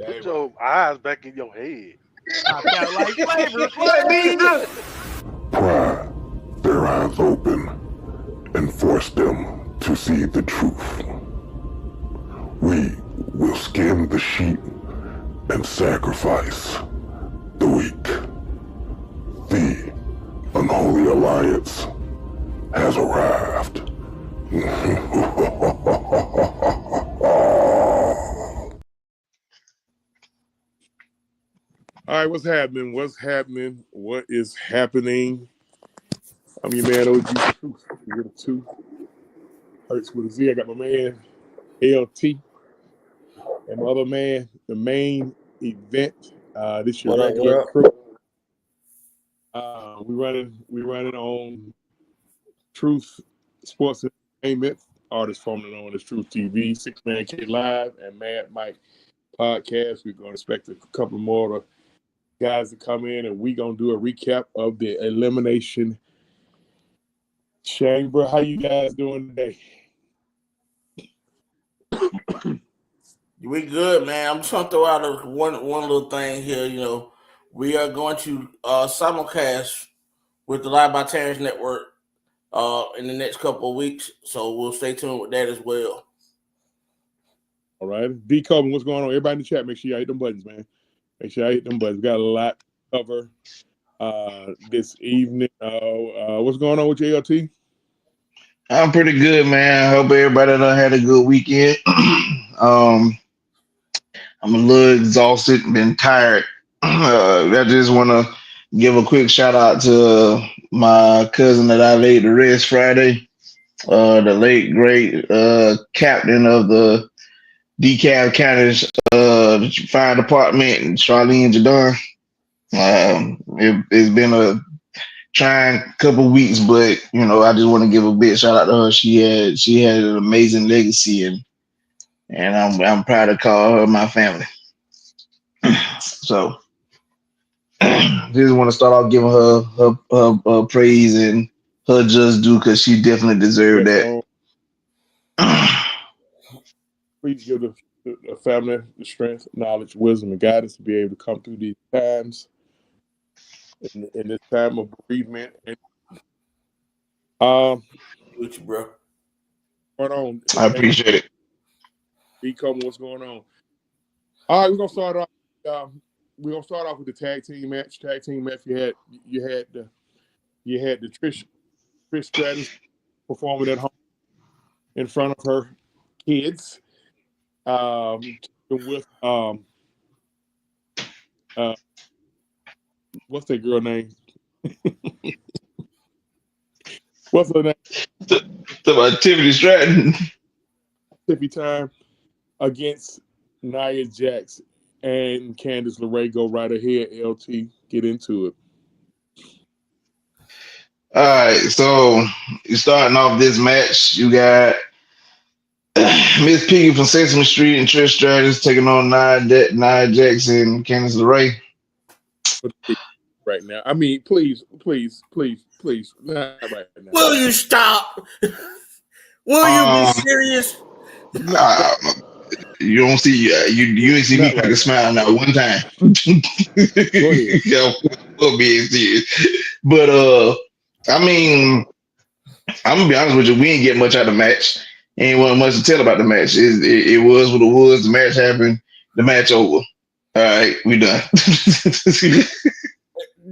Put your eyes back in your head. I got like flavor. What me do? Pry their eyes open and force them to see the truth. We will skin the sheep and sacrifice the weak. The unholy alliance has arrived. All right, what's happening? What's happening? What is happening? I'm your man, OG Truth. You're the two. Hurts with a Z. I got my man, LT, and my other man, the main event. This year, regular crew. We running on Truth Sports Entertainment, artist formerly known as Truth TV, 6-Man K Live, and Mad Mike Podcast. We're going to expect a couple more guys to come in, and we're going to do a recap of the Elimination Chamber. How you guys doing today? We good, man. I'm just gonna throw out one little thing here. You know, we are going to simulcast with the Live by Terrence Network in the next couple of weeks, so we'll stay tuned with that as well. All right, D. Coleman, what's going on? Everybody in the chat, make sure you hit them buttons, man. Make sure you hit them buttons. We got a lot to cover this evening. What's going on with your LT? I'm pretty good, man. I hope everybody done had a good weekend. I'm a little exhausted, been tired. I just want to give a quick shout out to my cousin that I laid to rest Friday, the late great captain of the DeKalb County Fire Department, Charlene Jadon. It's been a trying couple weeks, but you know, I just want to give a big shout out to her. She had an amazing legacy, and I'm proud to call her my family. So just want to start off giving her praise and her just due, because she definitely deserved that. Please give the family the strength, knowledge, wisdom, and guidance to be able to come through these times in this time of bereavement. And with you, bro. What's going on? I appreciate it. D. Coleman, what's going on? All right, we're gonna start off. We're gonna start off with the tag team match. You had the Trish Stratus performing at home in front of her kids. With what's that girl name? What's her name? Tiffany Stratton. Tiffy time against Nia Jax and Candice LeRae. Go right ahead, LT. Get into it. All right, so you're starting off this match. You got Miss Piggy from Sesame Street and Trish Stratus taking on Nia Jax and Candice LeRae. Right now, I mean, please, not right now. Will you stop? Will you be serious? Nah, you don't see you ain't see me crack a smile now one time. Go ahead. We'll be serious. But I mean, I'm gonna be honest with you, we ain't get much out of the match. Ain't want much to tell about the match. It was what it was. The match happened. The match over. All right, we done.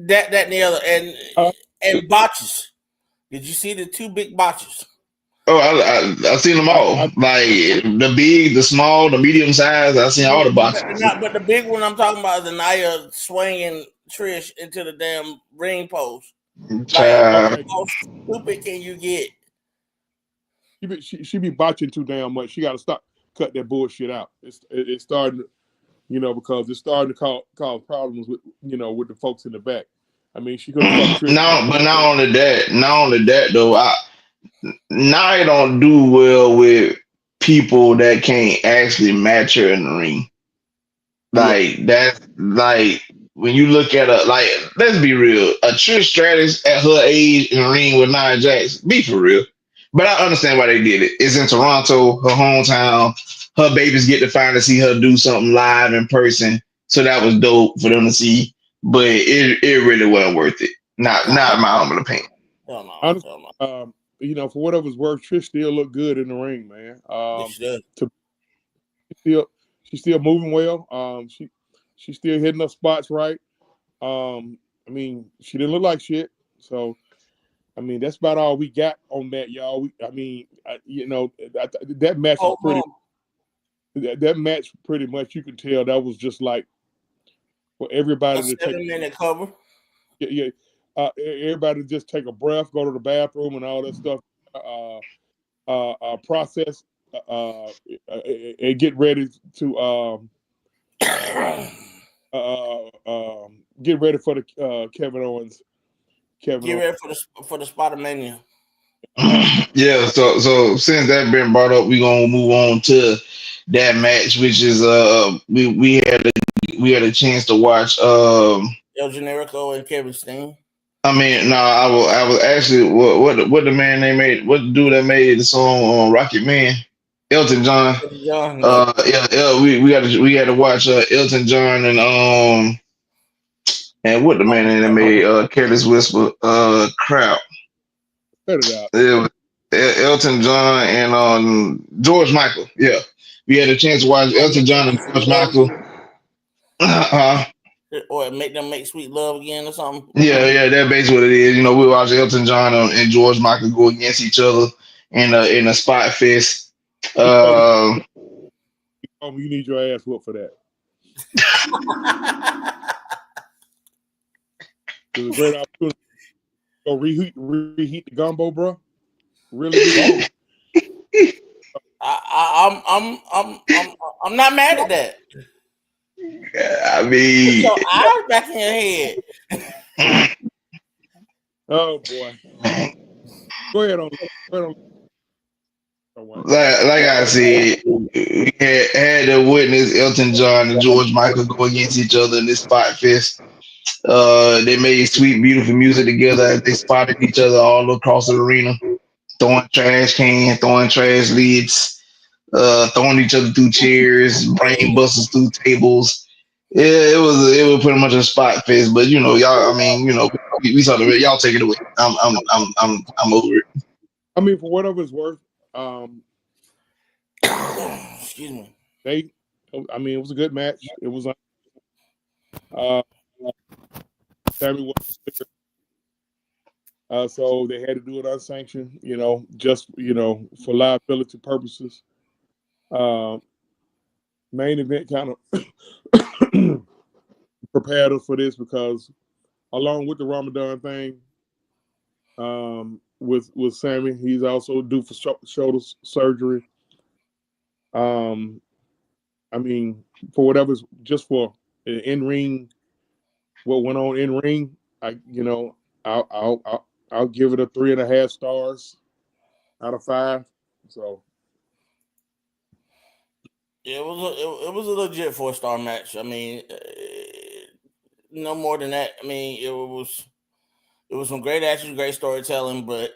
that and the other, and botches. Did you see the two big botches? Oh, I've seen them all. Like the big, the small, the medium size. I've seen all the botches. But the big one I'm talking about is the Nia swinging Trish into the damn ring post. Like, how stupid can you get? She be botching too damn much. She got to cut that bullshit out. It's starting, because it's starting to cause problems with the folks in the back. I mean, she could have No, but not only that though. Nia don't do well with people that can't actually match her in the ring. Like that's like when you look at her, like, let's be real, a Trish Stratus at her age in the ring with Nia Jax, be for real. But I understand why they did it. It's in Toronto, her hometown. her babies get to finally see her do something live in person. So that was dope for them to see. But it really wasn't worth it. Not in my humble opinion. Hell no. Honestly, Hell no. for whatever's worth, Trish still look good in the ring, man. Yes, she does. Still, she's still moving well. She's still hitting her spots right. She didn't look like shit. So, that's about all we got on that, y'all. That match was pretty. That match, pretty much, you can tell that was just like for everybody to take. 7-minute cover. Yeah. Everybody just take a breath, go to the bathroom, and all that stuff. Process and get ready to get ready for the Kevin Owens. Get ready for the Spider-Mania. Yeah, so since that been brought up, we gonna move on to that match, which is we had a chance to watch. El Generico and Kevin Steen. I was actually what the man they made, what the dude that made the song on Rocket Man, Elton John. We had to watch Elton John and what the man that made Careless Whisper crap. Cut it out. It was Elton John and George Michael. Yeah, we had a chance to watch Elton John and George Michael. Or make them make sweet love again or something. Yeah, that's basically what it is. We watched Elton John and George Michael go against each other in a spot fest. You need your ass whooped for that. It was a great opportunity. Go reheat the gumbo, bro. Really? I'm not mad at that. I mean, put your eyes back in your head. Oh boy. Go ahead on. Like I said, we had to witness Elton John and George Michael go against each other in this spot fest. They made sweet, beautiful music together as they spotted each other all across the arena, throwing trash cans, throwing trash lids, throwing each other through chairs, brain busters through tables. Yeah, it was pretty much a spot fest. But y'all, we saw the y'all take it away. I'm over it. For whatever it's worth, excuse me. It was a good match. It was Sammy was so they had to do it unsanctioned, just for liability purposes. Main event kind of prepared us for this because along with the Ramadan thing, with Sammy, he's also due for shoulder surgery. For whatever's just for in ring, what went on in ring, I'll give it a 3.5 stars out of 5. So yeah, it was a legit 4-star match. No more than that. It was some great action, great storytelling, but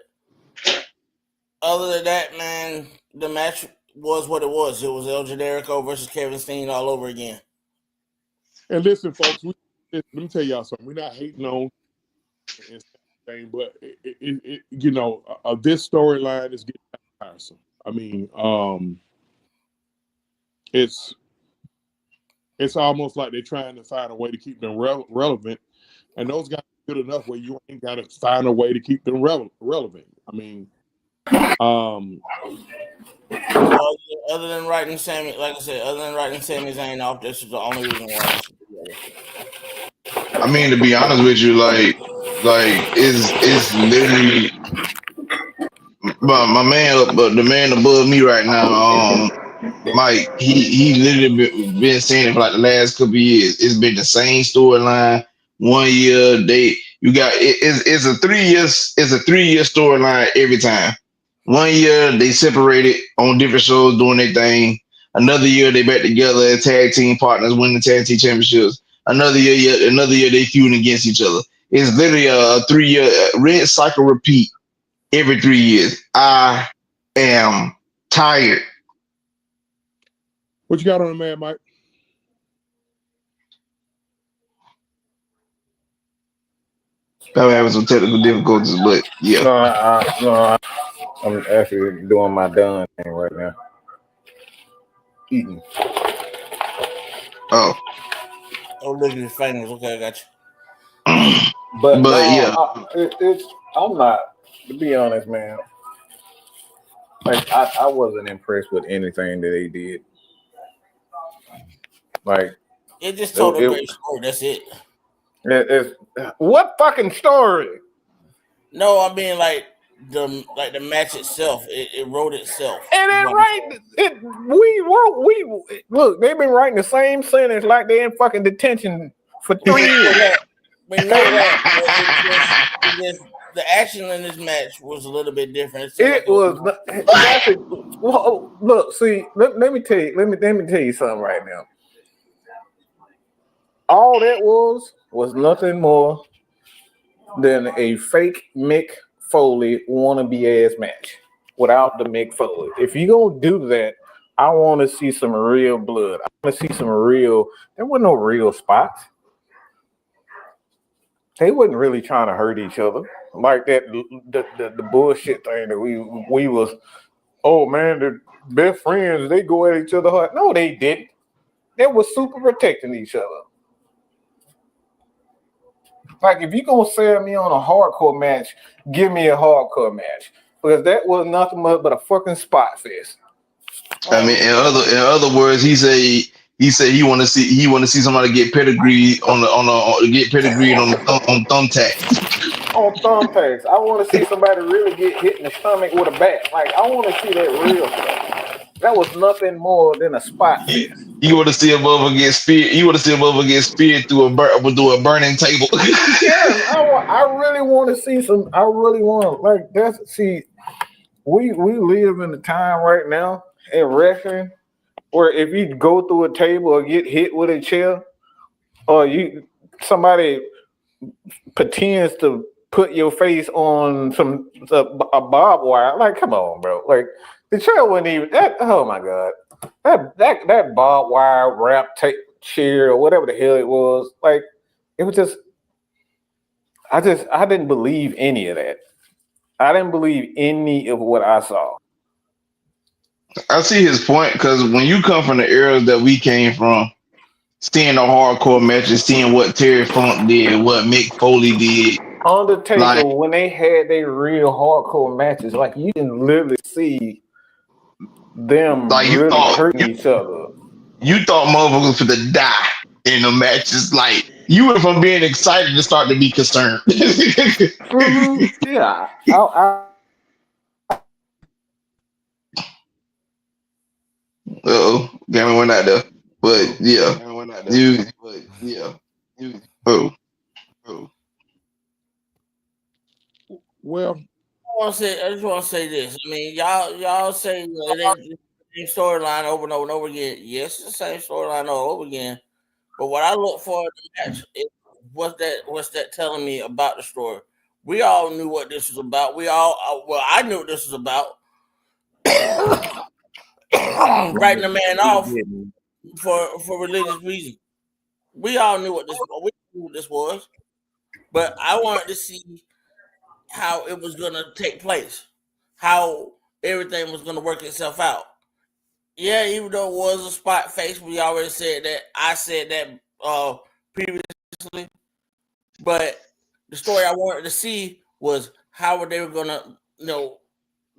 other than that, man, the match was what it was. It was El Generico versus Kevin Steen all over again. And listen, folks, let me tell y'all something. We're not hating on thing, but this storyline is getting tiresome. It's almost like they're trying to find a way to keep them relevant, and those guys are good enough where you ain't got to find a way to keep them relevant. Other than writing Sammy, like I said, other than writing Sami Zayn off, this is the only reason why. To be honest with you, like it's literally my man, but the man above me right now, Mike, he literally been saying it for like the last couple of years. It's been the same storyline. 1 year it's a 3 years, it's a 3-year storyline every time. 1 year they separated on different shows doing their thing. Another year they back together as tag team partners, winning the tag team championships. Another year they feuding against each other. It's literally a 3-year red cycle repeat every 3 years. I am tired. What you got on the man, Mike? I'm having some technical difficulties, but yeah. No, I'm actually doing my done thing right now. Eating. Oh, look at his fingers. Okay, I got you. But no, yeah. I'm not. To be honest, man. Like I wasn't impressed with anything that they did. Like It just told a great story. That's it. What fucking story? No, I mean like the match itself. It wrote itself. And it right. We look. They've been writing the same sentence like they in fucking detention for 3 years. We know that. The action in this match was a little bit different. It was. Well, look, see. Let me tell you. Let me tell you something right now. All that was nothing more than a fake Mick Foley wannabe ass match without the Mick Foley. If you gonna do that, I want to see some real blood. I want to see some real. There were no real spots. They wasn't really trying to hurt each other like that. The bullshit thing that we was. Oh man, the best friends. They go at each other hard. No, they didn't. They were super protecting each other. Like, if you're going to sell me on a hardcore match, give me a hardcore match. Because that was nothing but a fucking spot fest. I mean, in other words, he said he want to see somebody get pedigreed on thumbtacks. On thumbtacks. I want to see somebody really get hit in the stomach with a bat. Like, I want to see that real stuff. That was nothing more than a spot fest. You want to see a motherfucker get speared? You want to see a motherfucker get speared through a burning table? Yes, I really want to see some. I really want like that's. See, we live in a time right now in wrestling where if you go through a table or get hit with a chair, or somebody pretends to put your face on a barbed wire, like come on, bro, like. The chair wasn't even that. Oh my god, that barbed wire wrap tape chair or whatever the hell it was. Like it was just. I didn't believe any of that. I didn't believe any of what I saw. I see his point because when you come from the eras that we came from, seeing the hardcore matches, seeing what Terry Funk did, what Mick Foley did. Undertaker, when they had their real hardcore matches, like you can literally see them like really hurting each other. You thought motherfuckers for the die in the matches. Like you went from being excited to start to be concerned. Yeah. Gamma went out there. But yeah. Well, I just want to say this. I mean, y'all say the same storyline over and over and over again. Yes, it's the same storyline all over again. But what I look for in the match is what's that telling me about the story? We all knew what this was about. I knew what this was about. Writing a man off for religious reasons. We all knew what this was. But I wanted to see how it was going to take place, how everything was going to work itself out. Yeah, even though it was a spot face, we already said that. I said that previously. But the story I wanted to see was how they were going to,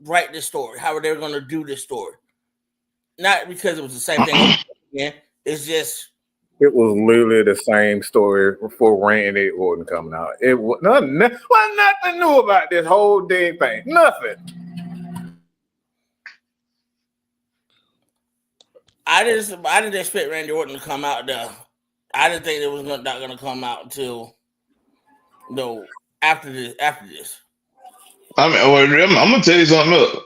write this story, how they were going to do this story. Not because it was the same thing again. It's just. It was literally the same story for Randy Orton coming out. It was nothing new about this whole damn thing. Nothing. I didn't expect Randy Orton to come out there. I didn't think it was not going to come out until after this. I mean, I'm gonna tell you something else.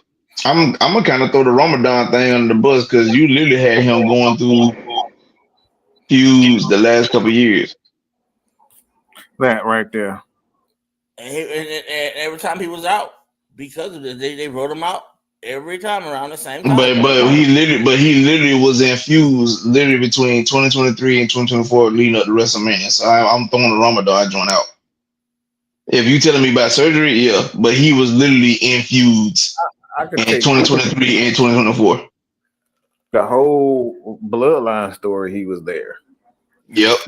I'm gonna kind of throw the Ramadan thing under the bus because you literally had him going through feuds the last couple of years. That right there. And every time he was out, because of this, they wrote him out. every time around the same time. But he literally was infused literally between 2023 and 2024 leading up to WrestleMania. So I'm throwing the Ramadan joint out. If you telling me about surgery, yeah, but he was literally infused I could in take 2023 and 2024. the whole bloodline story. He was there. Yep,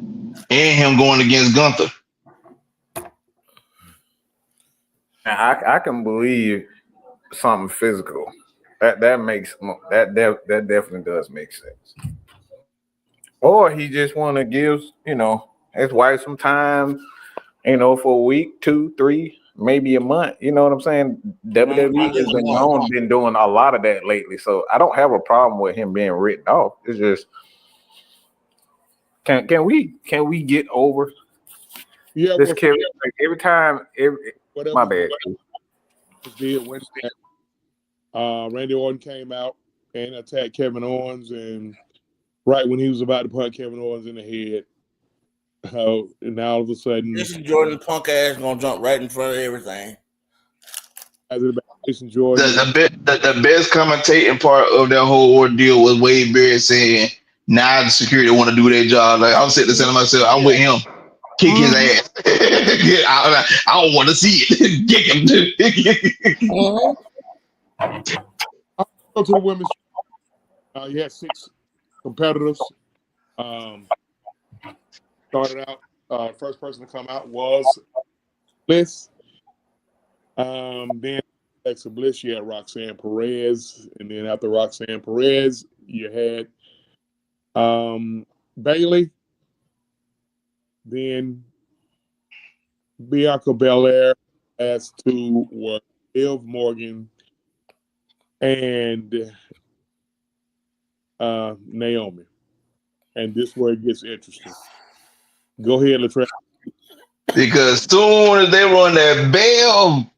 and him going against Gunther. I can believe something physical. That makes that definitely does make sense. Or he just want to give his wife some time, for a week, 2, 3, maybe a month. You know what I'm saying? WWE has been doing a lot of that lately, so I don't have a problem with him being written off. It's just can we get over this Kevin? Like every time, my bad. Did when Randy Orton came out and attacked Kevin Owens, and right when he was about to put Kevin Owens in the head, and now all of a sudden, Jason Jordan punk ass gonna jump right in front of everything. Jason Jordan. The best commentating part of that whole ordeal was Wade Barrett saying, "Now the security want to do their job." Like I'm sitting there saying to myself, "I'm with him. Kick his ass. I don't want to see it. Kick him." I'll go to the women's. You had 6 competitors. Started out. First person to come out was Bliss. Then Alexa Bliss, you had Roxanne Perez, and then after Roxanne Perez, you had Bayley. Then Bianca Belair. As to were Liv Morgan and Naomi. And this is where it gets interesting. Go ahead, Latrell. Because soon as they run that bell,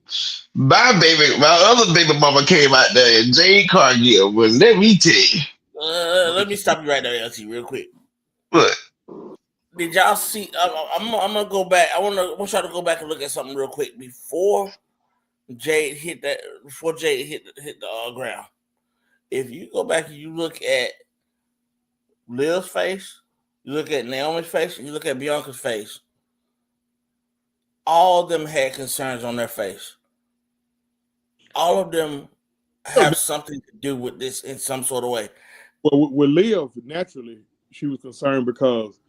my other baby mama came out there, and Jade Cargill. But let me tell you. Let me stop you right there, LT, real quick. What? Did y'all see? I'm gonna go back. I want y'all to go back and look at something real quick before Jade hit that. Before Jade hit the ground. If you go back and you look at Liv's face, you look at Naomi's face, and you look at Bianca's face, all of them had concerns on their face. All of them have something to do with this in some sort of way. Well, with Liv, naturally, she was concerned because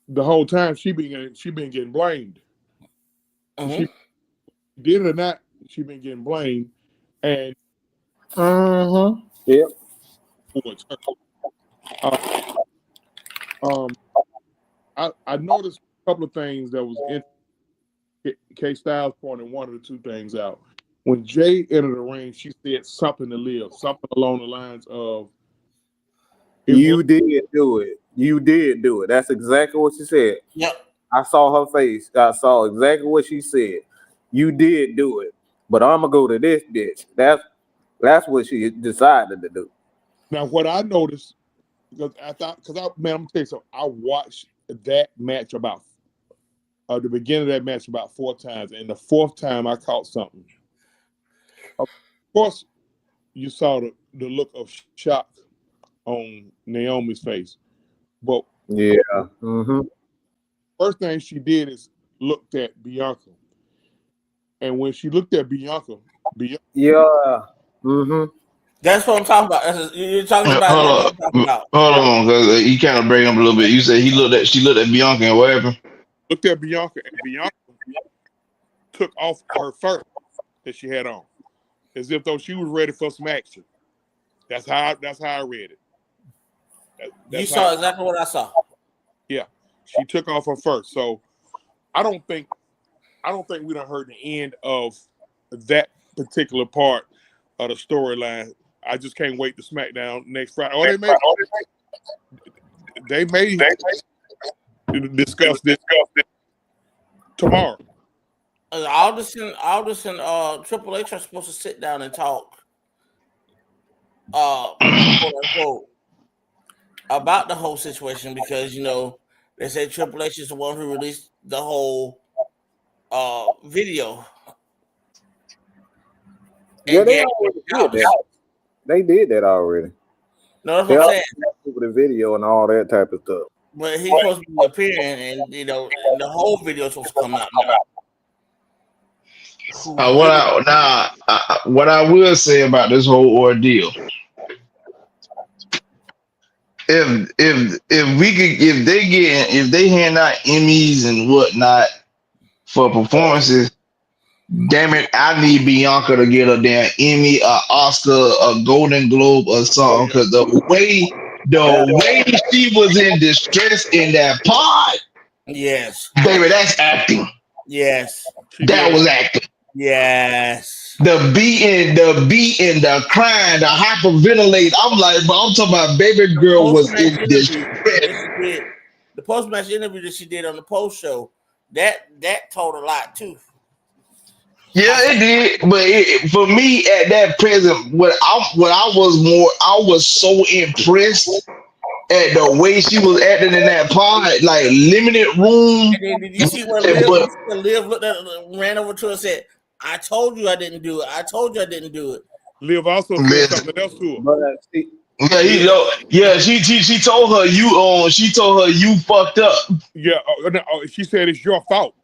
the whole time she been getting blamed. Mm-hmm. She did it or not, she been getting blamed, and Yep. I noticed a couple of things that was in K Styles pointed one of the 2 things out. When Jay entered the ring, she said something to Liv, something along the lines of, "You did do it. You did do it." That's exactly what she said. Yep. I saw her face. I saw exactly what she said. "You did do it, but I'm gonna go to this bitch." That's what she decided to do. Now, what I noticed, because I'm gonna tell you something. I watched that match the beginning of that match about 4 times, and the 4th time I caught something. Of course, you saw the look of shock on Naomi's face, but first thing she did is looked at Bianca, and when she looked at Bianca, That's what I'm talking about. You're talking about. Hold on, because you kind of bring up a little bit. You said she looked at Bianca, and what happened? Looked at Bianca, and Bianca took off her fur that she had on, as if though she was ready for some action. That's how I read it. You saw exactly what I saw. Yeah, she took off her fur. So I don't think we done heard the end of that particular part of the storyline. I just can't wait to SmackDown next Friday. Or they may discuss this tomorrow. Aldous and Triple H are supposed to sit down and talk, quote unquote, about the whole situation, because they say Triple H is the one who released the whole video. Yeah, they get already did house. that. They did that already. No, that's They what I'm already saying. got the video and all that type of stuff. But he's supposed to be appearing, and and the whole video is supposed to come out now. What I will say about this whole ordeal, if they hand out Emmys and whatnot for performances, damn it, I need Bianca to get a damn Emmy, a Oscar, a Golden Globe, or something. Because the way she was in distress in that pod, Yes. baby, that's acting. Yes. That was acting. Yes. The beating, the crying, the hyperventilate. I'm like, bro, I'm talking about baby girl was in distress. The post-match interview that she did on the post show, that told a lot too. Yeah, it did. But for me at that present, I was so impressed at the way she was acting in that pod, like limited room. And then did you see where Liv looked at, ran over to her and said, "I told you I didn't do it. I told you I didn't do it." Liv also said something else to her. But she told her you fucked up. Yeah, she said it's your fault.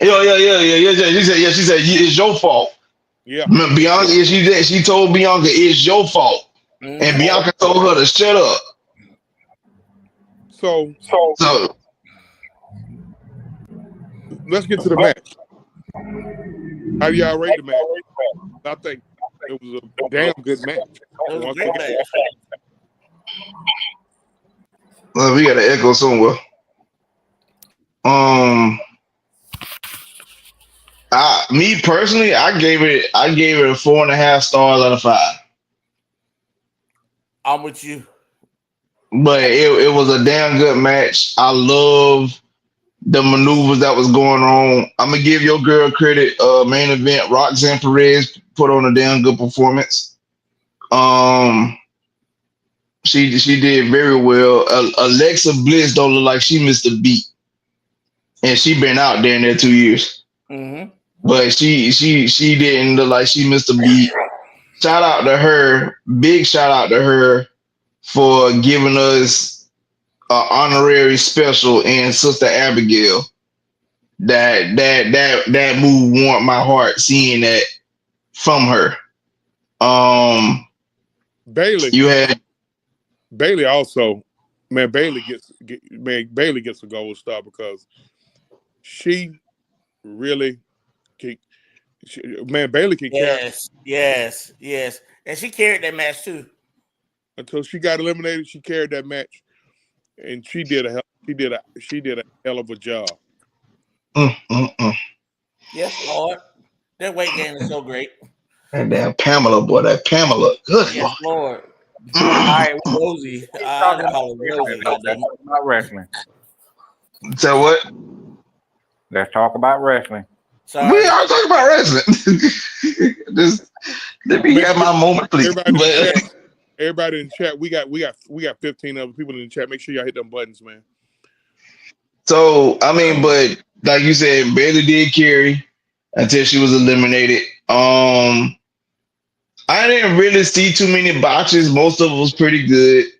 Yeah. She said it's your fault. Yeah. Bianca, she told Bianca it's your fault. Mm-hmm. And Bianca told her to shut up. So let's get to the match. How do y'all rate the match? I think it was a damn good match. It was a great match. Well, we got an echo somewhere. Me personally, I gave it 4.5 stars out of 5. I'm with you. But it was a damn good match. I love the maneuvers that was going on. I'm gonna give your girl credit. Main event, Roxanne Perez put on a damn good performance. She did very well. Alexa Bliss don't look like she missed a beat, and she been out there in there 2 years. Mm-hmm. But she didn't look like she missed a beat. Shout out to her. Big shout out to her for giving us an honorary special in Sister Abigail. That move warmed my heart seeing that from her. Bailey. You had Bailey also, man. Bailey gets a gold star because she really can. Bailey can carry. Yes, and she carried that match too. Until she got eliminated, she carried that match, and she did a hell of a job. Yes, Lord, that weight gain is so great. And damn Pamela, boy, that Pamela, good yes, Lord. All right, Rosie. Talk about wrestling. So what? Let's talk about wrestling. Sorry. We are talking about wrestling. Just let me have my moment, please. Everybody in the chat, we got 15 other people in the chat. Make sure y'all hit them buttons, man. So but like you said, Bailey did carry until she was eliminated. I didn't really see too many botches. Most of it was pretty good.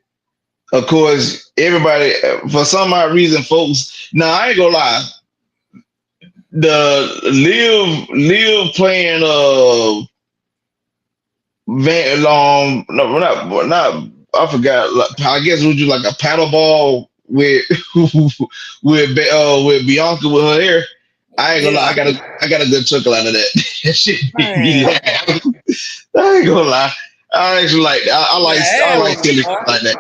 Of course, everybody, for some odd reason, folks. Now I ain't gonna lie. The Liv playing not I forgot. I guess it was just like a paddle ball with with Bianca with her hair. I ain't gonna lie, I got a good chuckle out of that. That shit made me laugh. I ain't gonna lie. I actually I like silly shit like that.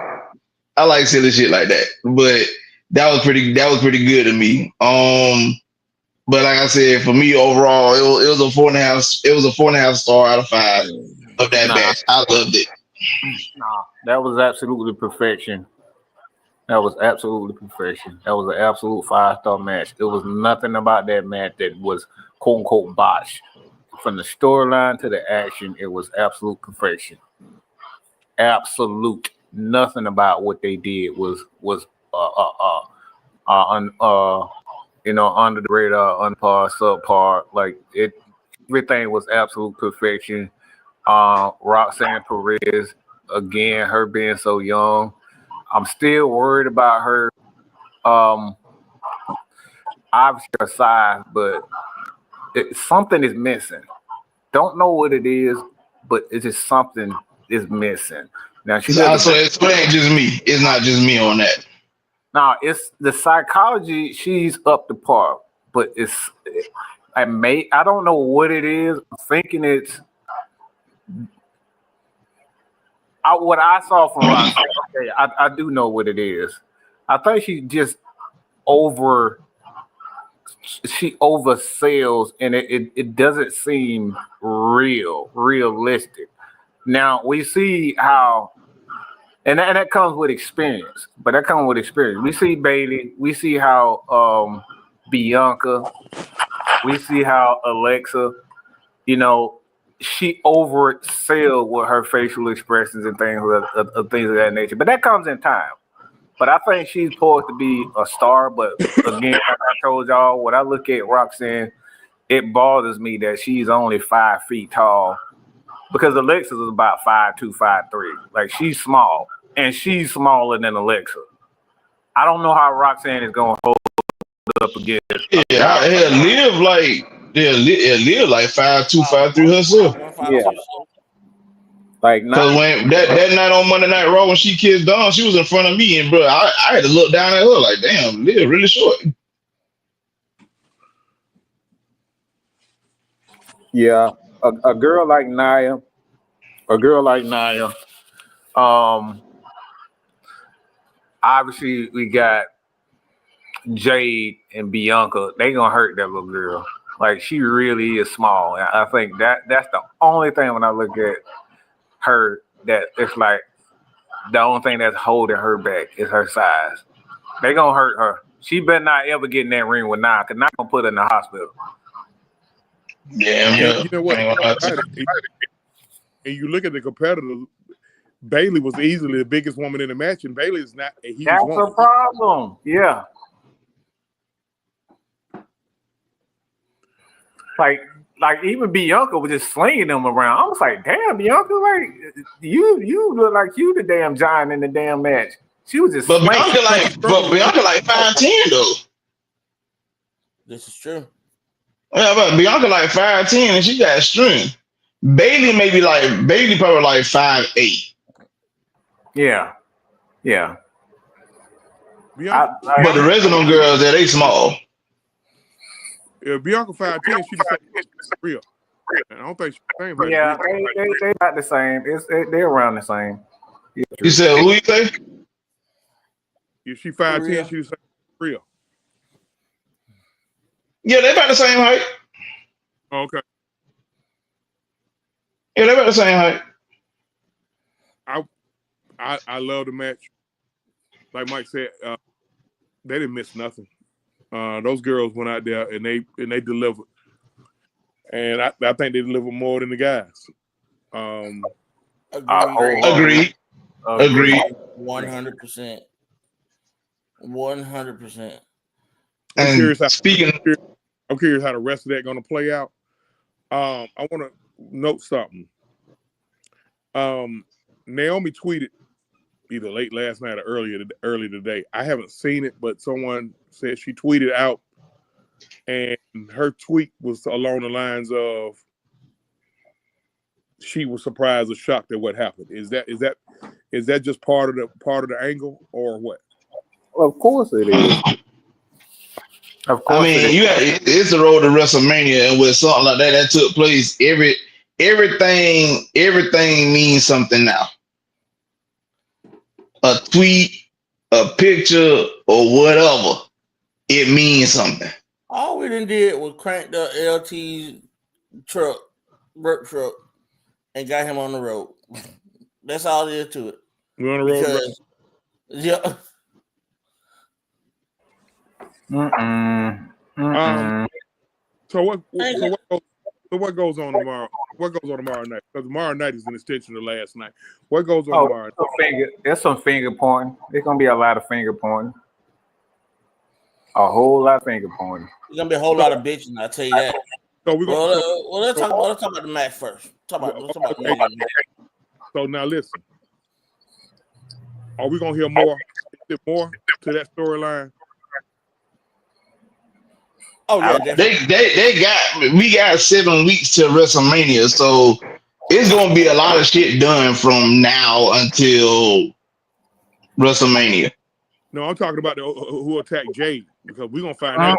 I like silly shit like that. But that was pretty good to me. But like I said, for me overall, it was a 4.5. It was a 4.5 star out of 5 of that match. I loved it. Nah, that was absolutely perfection. That was absolutely perfection. That was an absolute 5-star match. There was nothing about that match that was quote unquote botched. From the storyline to the action, it was absolute perfection. Absolute. Nothing about what they did was under the radar, on par, subpar. Like everything was absolute perfection. Roxanne Perez, again, her being so young. I'm still worried about her. Obviously her size, but something is missing. Don't know what it is, but it's just something is missing. Now she doesn't. So it ain't just me. It's not just me on that. Now it's the psychology. She's up to par, but I don't know what it is. I'm thinking it's what I saw from Roxanne. Okay, I do know what it is. I think she just oversells, and it doesn't seem realistic. Now we see how, and that comes with experience. But that comes with experience. We see Bailey. We see how Bianca. We see how Alexa. She oversells with her facial expressions and things of that nature. But that comes in time. But I think she's poised to be a star. But again, like I told y'all, when I look at Roxanne, it bothers me that she's only 5 feet tall. Because Alexis is about 5'2", 5'3". Like, she's small. And she's smaller than Alexa. I don't know how Roxanne is going to hold up against. Yeah, Liv like 5'2", 5'3" herself. Yeah. Like, because when that night on Monday Night Raw when she kissed Dawn, she was in front of me, and bro, I had to look down at her like, damn, Liv really short. Yeah, a girl like Nia, obviously we got Jade and Bianca. They gonna hurt that little girl. Like, she really is small. And I think that's the only thing when I look at her that it's like the only thing that's holding her back is her size. They gonna hurt her. She better not ever get in that ring with Nia, because Nia gonna put her in the hospital. Yeah, you know what? And you look at the competitors. Bailey was easily the biggest woman in the match, and Bailey is not a huge woman. That's a problem. Yeah. Like even Bianca was just slinging them around. I was like, damn, Bianca, like you look like you the damn giant in the damn match. She was just Bianca like 5'10" though. This is true. Yeah, but Bianca like 5'10" and she got strength. Bailey probably like 5'8". Yeah. But the rest of them girls, they small. Yeah, Bianca 5'10", she just real. And I don't think she's the same. Right? Yeah, they not the same. They're around the same. Yeah, you said who you say? If she 5'10", she the same real. Yeah, they about the same height. Oh, okay. Yeah, they about the same height. I love the match. Like Mike said, they didn't miss nothing. Those girls went out there and they delivered, and I think they delivered more than the guys. Agreed. 100%. 100%. I'm curious how the rest of that going to play out. I want to note something. Naomi tweeted either late last night or early today. I haven't seen it, but someone said she tweeted out, and her tweet was along the lines of she was surprised or shocked at what happened. Is that just part of the angle or what? Of course it is. Of course, I mean, it's the road to WrestleMania, and with something like that took place, everything means something now. A tweet, a picture, or whatever, it means something. All we done did was crank the LT's work truck, and got him on the road. That's all there is to it. We're on the road. Yeah. So what goes on tomorrow? What goes on tomorrow night? Because tomorrow night is an extension of last night. What goes on tomorrow night? There's some finger pointing. There's gonna be a lot of finger pointing. A whole lot of finger pointing. There's gonna be a whole lot of bitching. I tell you that. So we're gonna. Let's talk about the match first. Let's talk about the match. So now listen. Are we gonna hear more? Is there more to that storyline? Oh yeah, we got 7 weeks to WrestleMania, so it's gonna be a lot of shit done from now until WrestleMania. No, I'm talking about who attacked Jade, because we're gonna find out.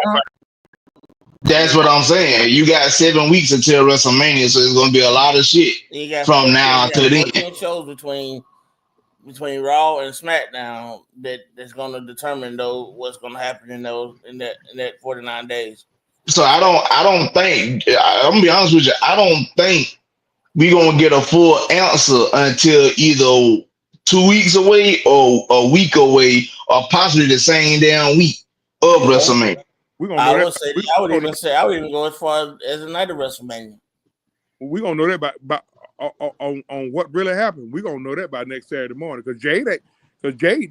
That's what I'm saying. You got 7 weeks until WrestleMania, so it's gonna be a lot of shit from now to then. Shows between Raw and SmackDown that's going to determine what's going to happen in that 49 days. So I don't think, I'm gonna be honest with you, I don't think we're gonna get a full answer until either 2 weeks away or a week away, or possibly the same damn week of WrestleMania. I would even go as far as the night of WrestleMania. We're gonna know that by on what really happened. We're gonna know that by next Saturday morning, because Jade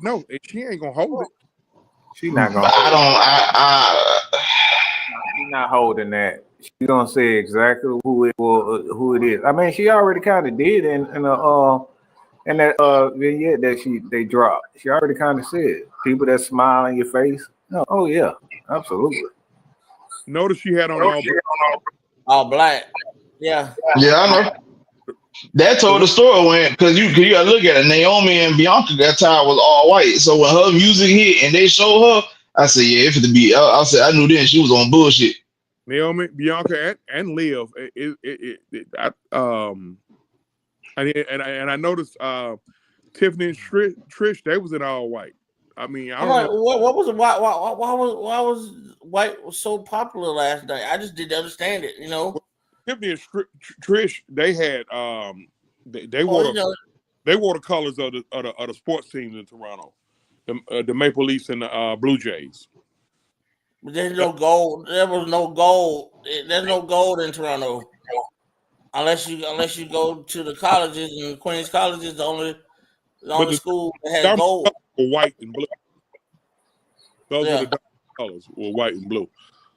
no, and she ain't gonna hold it. She's not gonna. She's not holding that. She's gonna say exactly who it is. I mean, she already kind of did in that vignette that they dropped. She already kind of said people that smile in your face. No, oh yeah, absolutely. Notice she had on all black. Yeah, I know. That's how the story went, because you gotta look at it. Naomi and Bianca, that time was all white. So when her music hit and they showed her, I said, yeah, if it be, I said, I knew then she was on bullshit. Naomi, Bianca, and Liv. And I noticed Tiffany and Trish, they was in all white. I mean, I don't know. What was it? Why was white so popular last night? I just didn't understand it. You know, Tiffany and Trish, they had they wore the colors of the sports teams in Toronto, the Maple Leafs and the Blue Jays. But there's no gold. There was no gold. There's no gold in Toronto, unless you go to the colleges, and Queens College is the only school that has gold. White and blue. Those are the dark colors, were white and blue.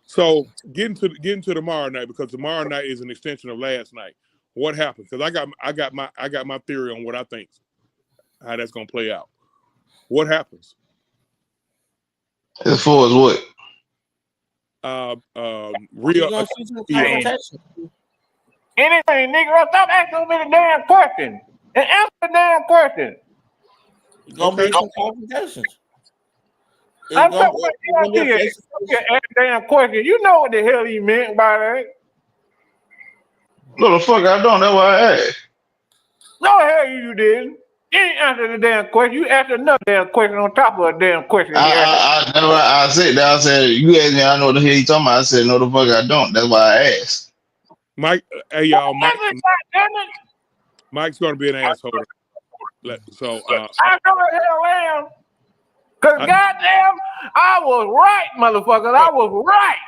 So getting to tomorrow night, because tomorrow night is an extension of last night. What happened? Because I got my theory on what I think, how that's gonna play out. What happens? As far as what? Real anything, nigga. Stop asking me the damn question and answer the damn question. It's gonna be some confrontations. I'm talking about damn question. You know what the hell he meant by that? No, the fuck I don't. That's why I asked. No, hell you didn't. You didn't answer the damn question. You asked another damn question on top of a damn question. I said, you asked me, I know what the hell you talking about. I said, no, the fuck I don't. That's why I asked. Mike, hey y'all, Mike's gonna be an asshole. So I know the hell I am. Cause goddamn, I was right, motherfuckers. I was right.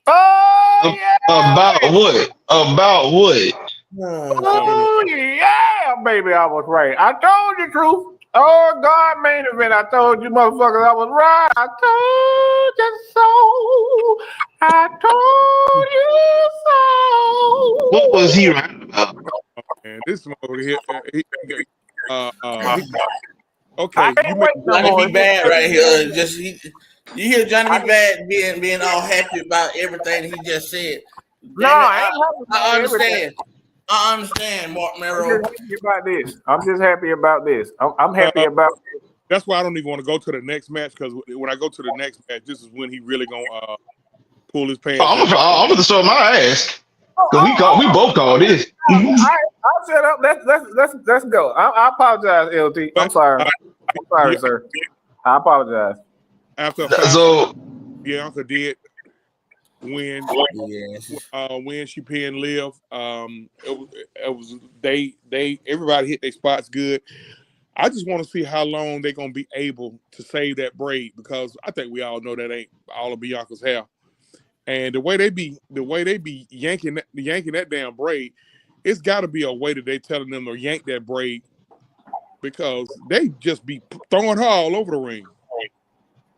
Oh yeah. About what? Oh yeah, baby, I was right. I told you the truth. Oh God, main event. I told you, motherfuckers, I was right. I told you so. I told you so. What was he right about? And this mode here, okay. Johnny B. Bad right here. You hear Johnny B. Bad being all happy about everything he just said. No, I understand. I understand, Mark Merrill. I'm just happy about this. I'm happy about this. That's why I don't even want to go to the next match, because when I go to the next match, this is when he really gonna pull his pants. I'm gonna show my ass. We both called this. I'll set up. Let's go. I apologize, LT. I'm sorry. I'm sorry, sir. I apologize. After Bianca did win, when she pinned Liv, it was everybody hit their spots good. I just want to see how long they're gonna be able to save that braid, because I think we all know that ain't all of Bianca's hair. And the way they be yanking that damn braid, it's got to be a way that they telling them to yank that braid, because they just be throwing her all over the ring.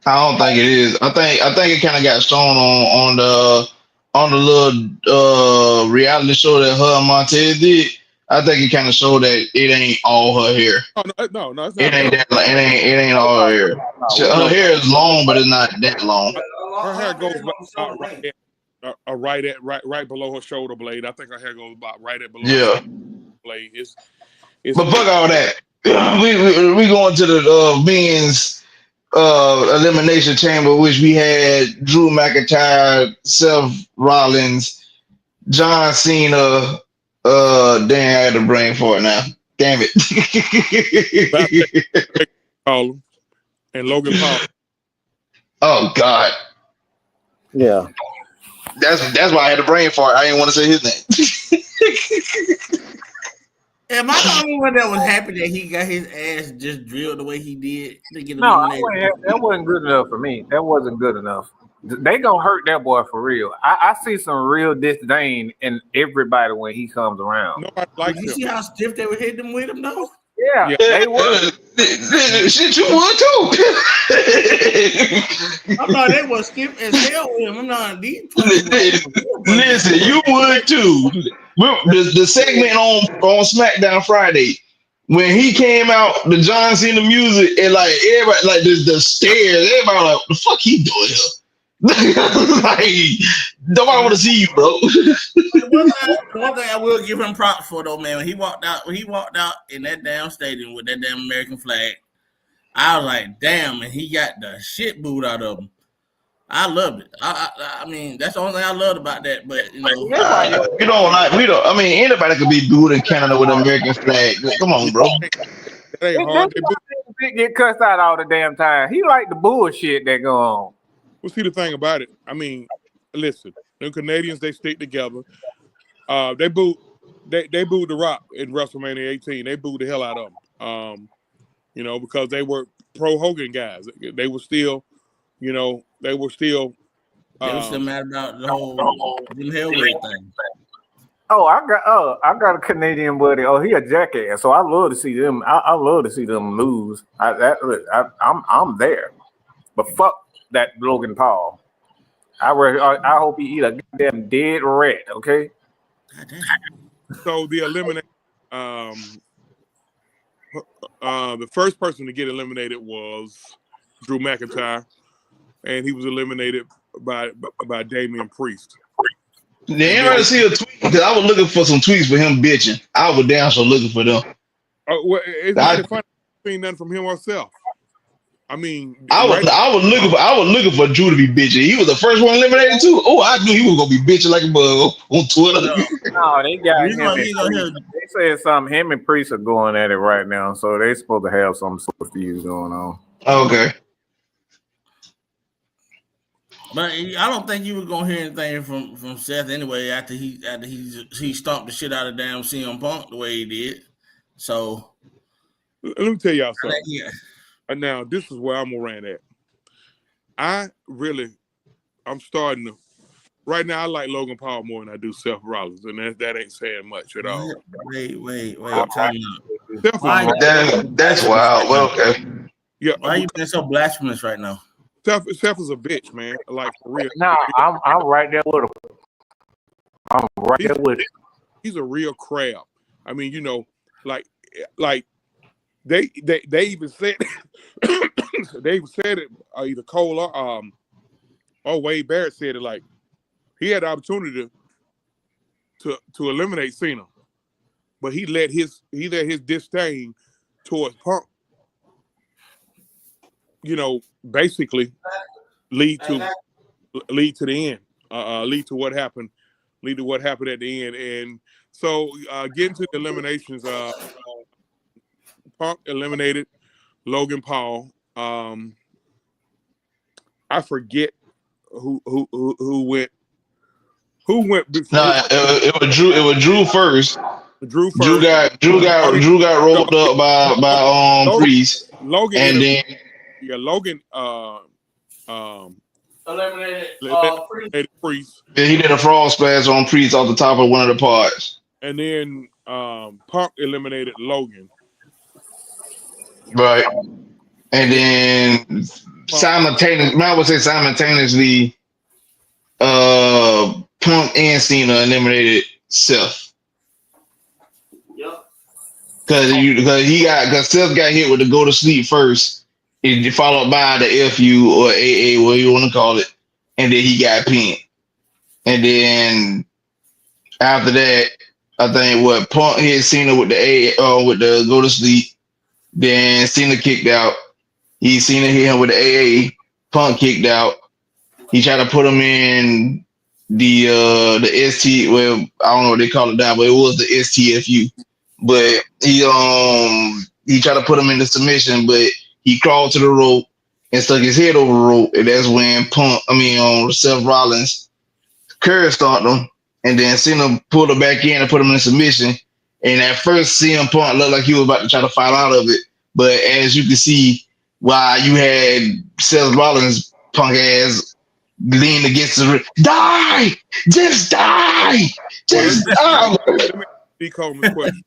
I don't think it is. I think it kind of got shown on the little reality show that her and Montez did, I think it kind of showed that it ain't all her hair. Oh no, it's It not. ain't that. It ain't all her hair. Her hair is long, but it's not that long. Her hair goes about right below her shoulder blade. I think her hair goes about right at below her Yeah, shoulder blade. but fuck all that. We going to the men's elimination chamber, which we had Drew McIntyre, Seth Rollins, John Cena. Damn, I had a brain for it now. Damn it. Paul and Logan Paul. Oh God. Yeah. That's why I had a brain for it. I didn't want to say his name. Am I the only one that was happy that he got his ass just drilled the way he did to get No, eliminated? that wasn't good enough for me. That wasn't good enough. They gonna hurt that boy for real. I see some real disdain in everybody when he comes around. Nobody likes Did you him. see how stiff they were hitting him with him though? Yeah, they were. Shit, you would too. I'm not. They were stiff as hell with him. I'm not. These Listen, you would too. The segment on SmackDown Friday when he came out, the John Cena music, and like everybody, like the stairs, everybody like, what the fuck he doing here? Like, nobody want to see you, bro. one thing I will give him props for though, man, when he walked out in that damn stadium with that damn American flag, I was like, damn, and he got the shit booed out of him. I loved it. I mean, that's the only thing I loved about that. But you know, we don't. I mean, anybody could be booed in Canada with an American flag. Come on, bro. That ain't hard. They get cussed out all the damn time. He like the bullshit that go on. Well, see the thing about it. I mean, listen, the Canadians, they stick together. They booed The Rock in WrestleMania 18. They booed the hell out of him. You know, because they were pro Hogan guys. They were still, you know, they were still mad about the whole Jim Hellway thing. Oh, I got a Canadian buddy. Oh, he a jackass. So I love to see them. I love to see them lose. I'm there. But fuck that Logan Paul. I hope he eat a goddamn dead rat. Okay. So the eliminate the first person to get eliminated was Drew McIntyre, and he was eliminated by Damian Priest. They ain't see a tweet because I was looking for some tweets for him bitching. I was down so looking for them. Well, it's not funny. Seen nothing from him herself. I mean, I was looking for Drew to be bitching. He was the first one eliminated too. Oh, I knew he was gonna be bitching like a bug on Twitter. No, they got him. They said something. Him and Priest are going at it right now, so they supposed to have some sort of feud going on. Okay. But I don't think you were gonna hear anything from Seth anyway after he stomped the shit out of damn CM Punk the way he did. So let me tell y'all something. Now this is where I'm gonna rant at. I'm starting to right now. I like Logan Paul more than I do Seth Rollins, and that ain't saying much at all. Wait, time out. That's wild. Well, okay. Yeah. Why are you being so blasphemous right now? Seth is a bitch, man. Like for real. No, I'm right there with him. I'm right there with him. He's a real crab. I mean, you know, like they even said it. Either Cole or Wade Barrett said it. Like he had the opportunity to eliminate Cena, but he let his disdain towards Punk, you know, basically lead to the end. Lead to what happened at the end. And so getting to the eliminations, Punk eliminated Logan Paul. I forget who went. Who went before? No, it was Drew. It was Drew first. Drew first. Drew got rolled up by Priest. Logan and then Logan eliminated Priest. Then he did a frog splash on Priest off the top of one of the parts. And then Punk eliminated Logan. Right. And then simultaneously, Punk and Cena eliminated Seth. Yep. Because Seth got hit with the go to sleep first, and followed by the FU or AA, what you want to call it, and then he got pinned. And then after that, I think Punk hit Cena with the with the go to sleep. Then Cena kicked out. Cena hit him with the AA. Punk kicked out. He tried to put him in the ST. Well, I don't know what they call it now, but it was the STFU. But he tried to put him in the submission, but he crawled to the rope and stuck his head over the rope, and that's when Seth Rollins curb stomped him, and then Cena pulled him back in and put him in submission. And at first, CM Punk looked like he was about to try to fight out of it, but as you can see, while you had Seth Rollins punk ass lean against the die, just die, just die. Let me decode this question.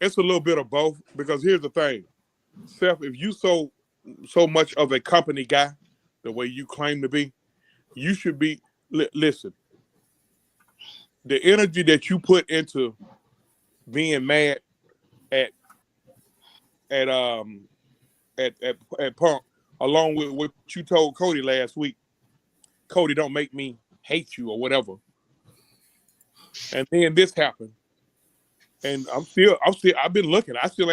It's a little bit of both, because here's the thing, Seth, if you so much of a company guy, the way you claim to be, you should be. Listen, the energy that you put into being mad at Punk, along with what you told Cody last week. Cody, don't make me hate you or whatever. And then this happened. And I've been looking. I still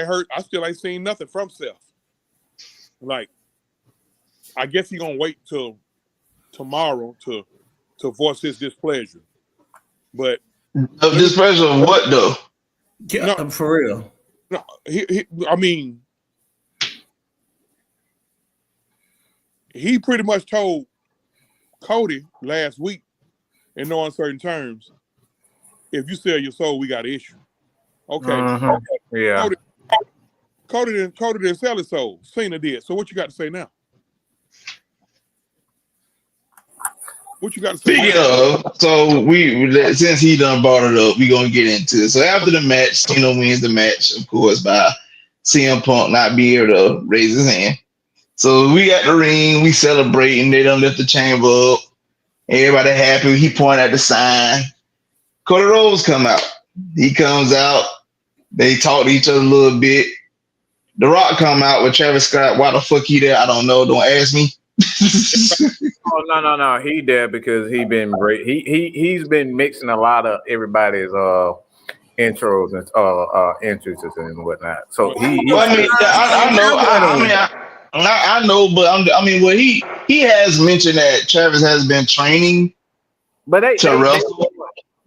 ain't seen nothing from Seth. Like, I guess he gonna wait till tomorrow to voice his displeasure. But displeasure of what though? Yeah, no, for real. No, he pretty much told Cody last week in no uncertain terms, if you sell your soul, we got an issue. Okay. Okay. Yeah. Cody didn't sell his soul. Cena did. So what you got to say now? What you got to say? Speaking of, so since he done brought it up, we gonna get into it. So after the match, Cena wins the match, of course, by CM Punk not being able to raise his hand. So we got the ring, we celebrating. They done lift the chamber up. Everybody happy. He pointed at the sign. Cody Rhodes come out. He comes out. They talk to each other a little bit. The Rock come out with Travis Scott. Why the fuck he there? I don't know. Don't ask me. Oh no. He there because he been great. He's been mixing a lot of everybody's intros and entrances and whatnot. So I know, but he has mentioned that Travis has been training, but wrestle.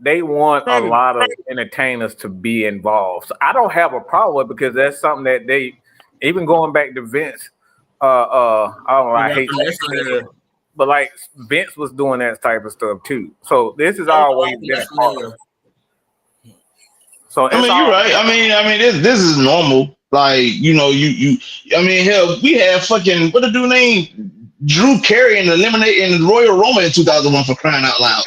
They want a lot of entertainers to be involved. So I don't have a problem with it, because that's something that they, even going back to Vince. I hate that, but like Vince was doing that type of stuff too. So this is always been a part. So you're right. This is normal. Like, hell, we had fucking what the dude name Drew Carey and eliminating Royal Rumble in 2001 for crying out loud.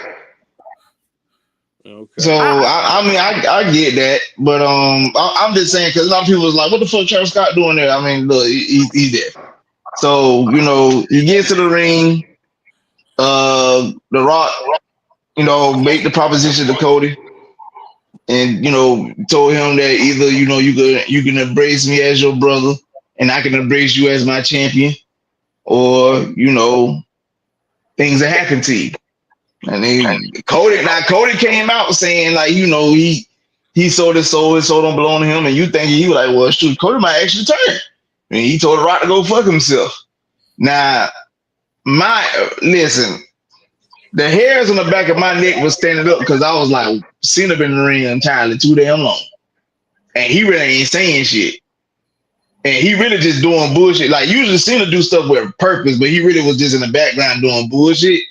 Okay. So I get that, but I'm just saying, because a lot of people was like, "What the fuck, Travis Scott doing there?" I mean, look, he's there. So he gets to the ring. The Rock, make the proposition to Cody, and told him that either you can embrace me as your brother, and I can embrace you as my champion, or things that happen to you. And then Cody came out saying, like, he sold his soul don't belong to him, and you thinking he was like, well, shoot, Cody might actually turn. And he told The Rock to go fuck himself. Now, listen, the hairs on the back of my neck was standing up because I was like, Cena been in the ring entirely too damn long. And he really ain't saying shit. And he really just doing bullshit. Like, usually Cena do stuff with purpose, but he really was just in the background doing bullshit.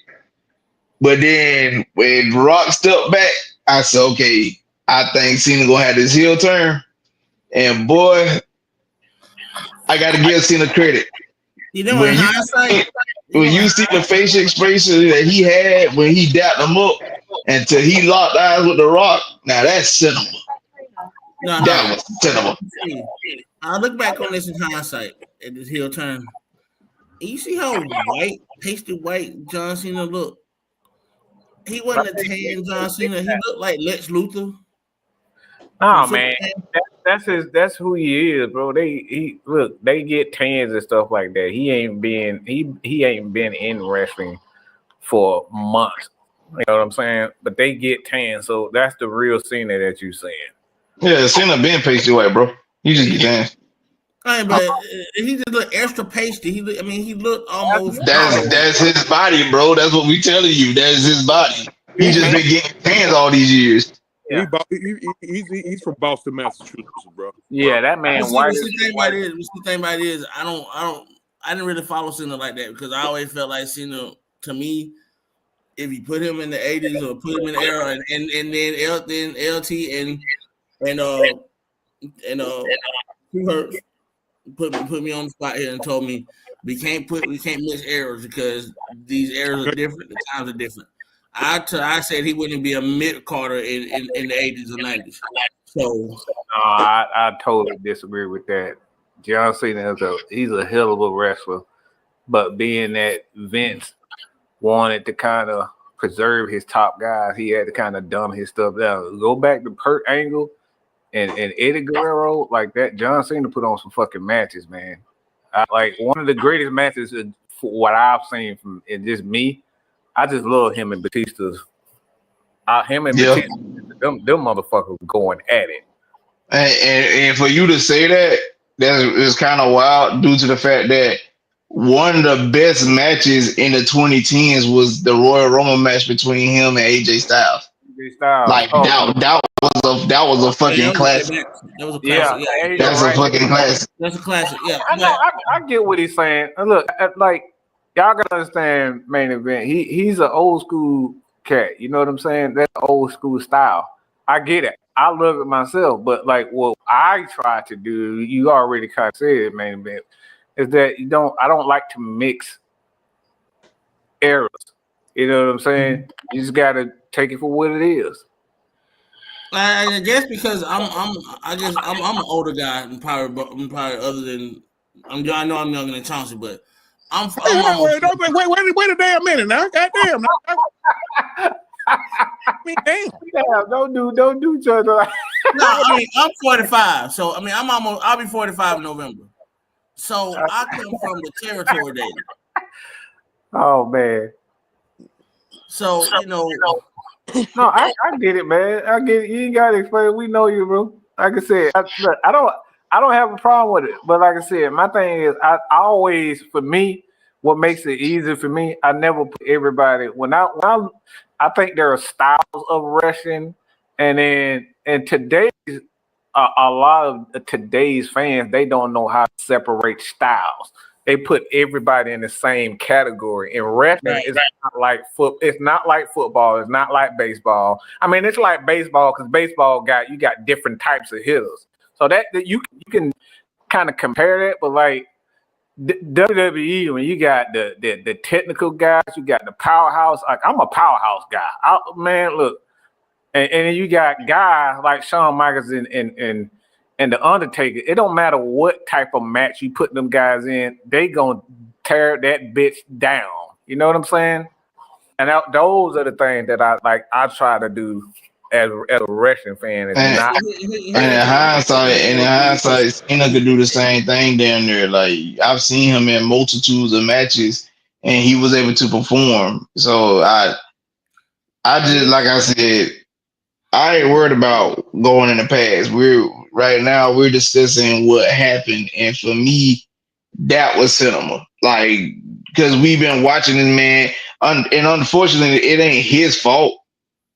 But then when Rock stepped back, I said, okay, I think Cena gonna have this heel turn. And boy, I gotta give Cena credit. When you see the facial expression that he had when he dapped him up until he locked eyes with The Rock, now that's cinema. That was cinema. I look back on this in hindsight at this heel turn. And you see how pasty white John Cena look? He wasn't a tan John Cena. He looked like Lex Luthor. Nah, man, that's who he is, bro. They get tans and stuff like that. He ain't been in wrestling for months. You know what I'm saying? But they get tan, so that's the real Cena that you saying. Yeah, Cena been pasty white, bro. You just get tan. Right, but he just looked extra pasty. He looked almost. That's his body, bro. That's what we telling you. That's his body. He just been getting tans all these years. Yeah. He's from Boston, Massachusetts, bro. Yeah, that man white. The thing about it is, I didn't really follow Cena like that because I always felt like Cena, to me, if you put him in the 80s or put him in the era and then LT and Hurts put me on the spot here and told me we can't mix eras because these eras are different, the times are different. I said he wouldn't be a mid-Carter in the 80s or 90s. So I totally disagree with that. John Cena he's a hell of a wrestler, but being that Vince wanted to kind of preserve his top guys, he had to kind of dumb his stuff down. Go back to Kurt Angle and Eddie Guerrero, like that. John Cena put on some fucking matches, man. Like one of the greatest matches for what I've seen from just me. I just love him and Batista's. Batista, them motherfuckers going at it. And for you to say that is kind of wild due to the fact that one of the best matches in the 2010s was the Royal Rumble match between him and AJ Styles. Like that was a fucking classic. That was a classic. Yeah, that's a fucking classic. That's a classic. Yeah, I get what he's saying. Look, like y'all gotta understand, main event. He's an old school cat. You know what I'm saying? That's old school style. I get it. I love it myself, but like what I try to do, you already kind of said it, main event, is that I don't like to mix eras. You know what I'm saying? You just gotta take it for what it is. I guess because I'm an older guy and probably other than I know I'm younger than Chauncey, but I'm wait a damn minute now. Goddamn. Damn, don't do each other. No, I mean I'm 45, so I mean I'll be 45 in November. So I come from the territory days. Oh man. So No, I get it, man. I get it. You ain't gotta explain. We know you, bro. Like I said, I don't have a problem with it. But like I said, my thing is, I always, for me, what makes it easy for me, I never put everybody. When I think there are styles of wrestling, and today's a lot of today's fans, they don't know how to separate styles. They put everybody in the same category. In wrestling, it's not like It's not like football. It's not like baseball. I mean, it's like baseball because baseball you got different types of hitters. So that you can kind of compare that. But like WWE, when you got the technical guys, you got the powerhouse. Like I'm a powerhouse guy. Man, look, and then you got guys like Shawn Michaels and the Undertaker. It don't matter what type of match you put them guys in, they gonna tear that bitch down. You know what I'm saying? And those are the things that I try to do as a wrestling fan. In hindsight, Cena could do the same thing down there. Like I've seen him in multitudes of matches, and he was able to perform. So I just, like I said, I ain't worried about going in the past. We're discussing what happened, and for me, that was cinema. Like, because we've been watching this man, and unfortunately, it ain't his fault.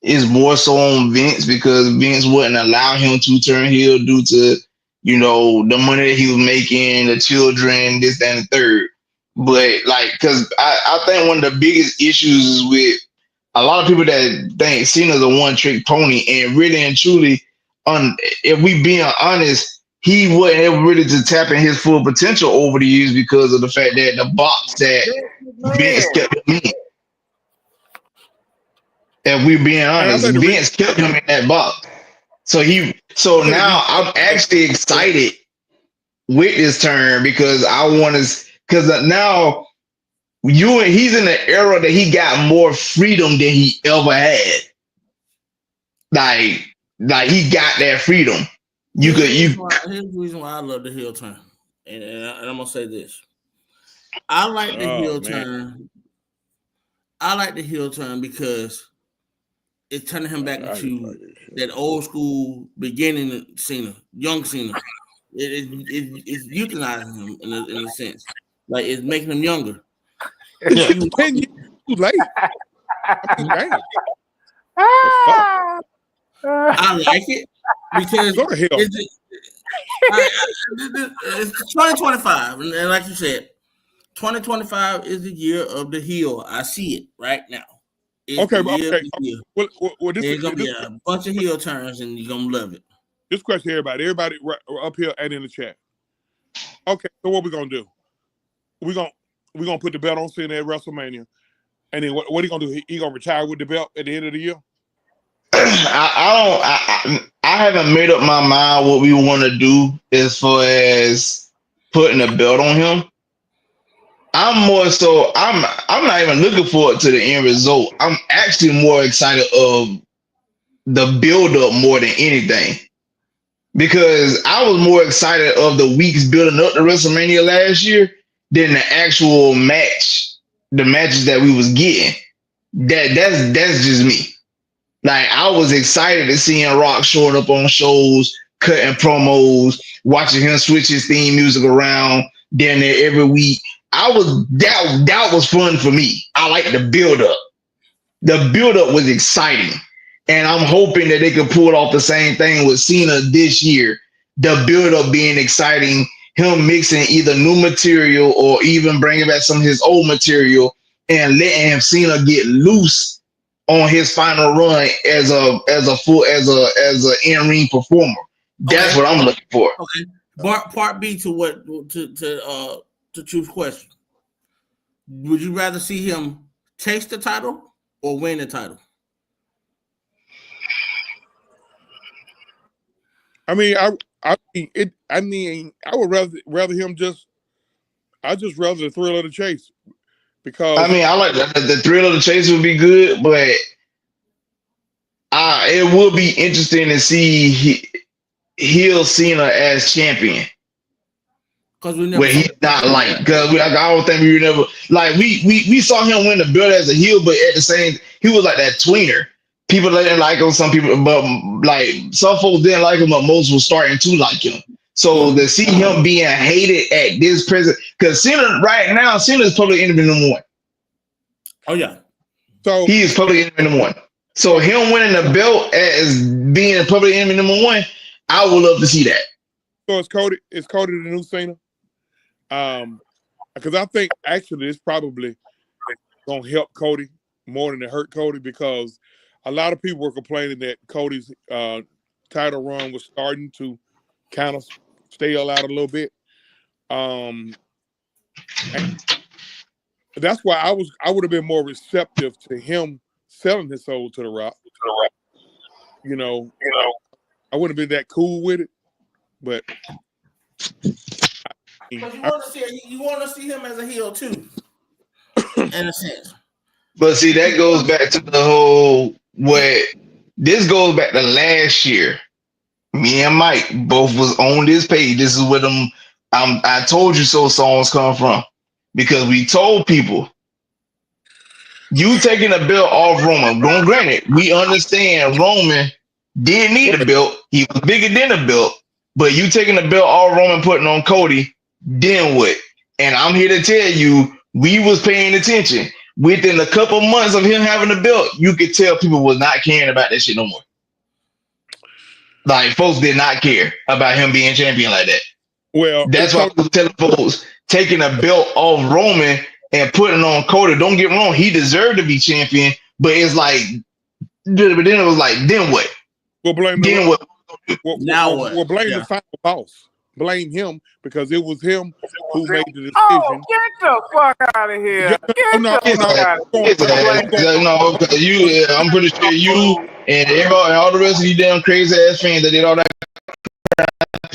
It's more so on Vince because Vince wouldn't allow him to turn heel due to, the money that he was making, the children, this, that, and the third. But like, because I think one of the biggest issues is with a lot of people that think Cena's a one-trick pony, and really and truly, if we being honest, he wasn't able really to tap in his full potential over the years because of the fact that the box that Vince kept him in. If we being honest, Vince kept him in that box. So now I'm actually excited with this turn because now he's in an era that he got more freedom than he ever had. Like he got that freedom. Here's the reason why I love the heel turn, and I'm gonna say this. I like the heel turn. I like the heel turn because it's turning him back into that old school beginning Cena, young Cena. It's euthanizing him in a sense, like it's making him younger. It's 10 years too late. I mean, damn. I like it because it's 2025, and like you said, 2025 is the year of the heel. I see it right now. It's Well, there's gonna be a bunch of heel turns, and you're gonna love it. This question, everybody up here and in the chat. Okay, so what we gonna do? We gonna put the belt on Cena at WrestleMania, and then what he gonna do? He gonna retire with the belt at the end of the year? I haven't made up my mind what we want to do as far as putting a belt on him. I'm not even looking forward to the end result. I'm actually more excited of the build up more than anything. Because I was more excited of the weeks building up to WrestleMania last year than the actual match, the matches that we was getting. That's just me. Like, I was excited to seeing Rock showing up on shows, cutting promos, watching him switch his theme music around down there every week. That was fun for me. I like the build up. The build up was exciting. And I'm hoping that they could pull off the same thing with Cena this year. The build up being exciting, him mixing either new material or even bringing back some of his old material and letting Cena get loose on his final run as a in-ring performer. That's what I'm looking for. Okay. Part B to Truth's question. Would you rather see him take the title or win the title? I mean, I would rather him just. I just rather the thrill of the chase, because I mean, I like the thrill of the chase would be good, but it would be interesting to see heel Cena as champion. Where he's not like, because I don't think we never like we saw him win the belt as a heel, but at the same, he was like that tweener. People didn't like him, some people, but like some folks didn't like him, but most were starting to like him. So to see him being hated at this present, because Cena right now, Cena is public enemy number one. Oh yeah, so he is public enemy number one. So him winning the belt as being public enemy number one, I would love to see that. So is Cody the new Cena? Because I think actually it's probably gonna help Cody more than it hurt Cody, because a lot of people were complaining that Cody's title run was starting to kind of stale out a little bit. That's why I would have been more receptive to him selling his soul to The Rock. You know, I wouldn't have been that cool with it, but you want to see him as a heel too, in a sense. But see, that goes back to the whole this goes back to last year. Me and Mike both was on this page. This is where them I told you so songs come from, because we told people you taking the belt off Roman. Don't granted, we understand Roman didn't need a belt. He was bigger than a belt. But you taking the belt off Roman, putting on Cody, then what? And I'm here to tell you, we was paying attention. Within a couple months of him having the belt, you could tell people was not caring about that shit no more. Like, folks did not care about him being champion like that. Well, that's why I was telling folks, taking a belt off Roman and putting on Cody, don't get me wrong, he deserved to be champion, but it's like, but then it was like, then what? Well, blame then what? Now what? Well, blame the final boss. Blame him, because it was him who made the decision. Oh, get the fuck out of here! No, I'm pretty sure you and everybody, all the rest of you damn crazy ass fans that did all that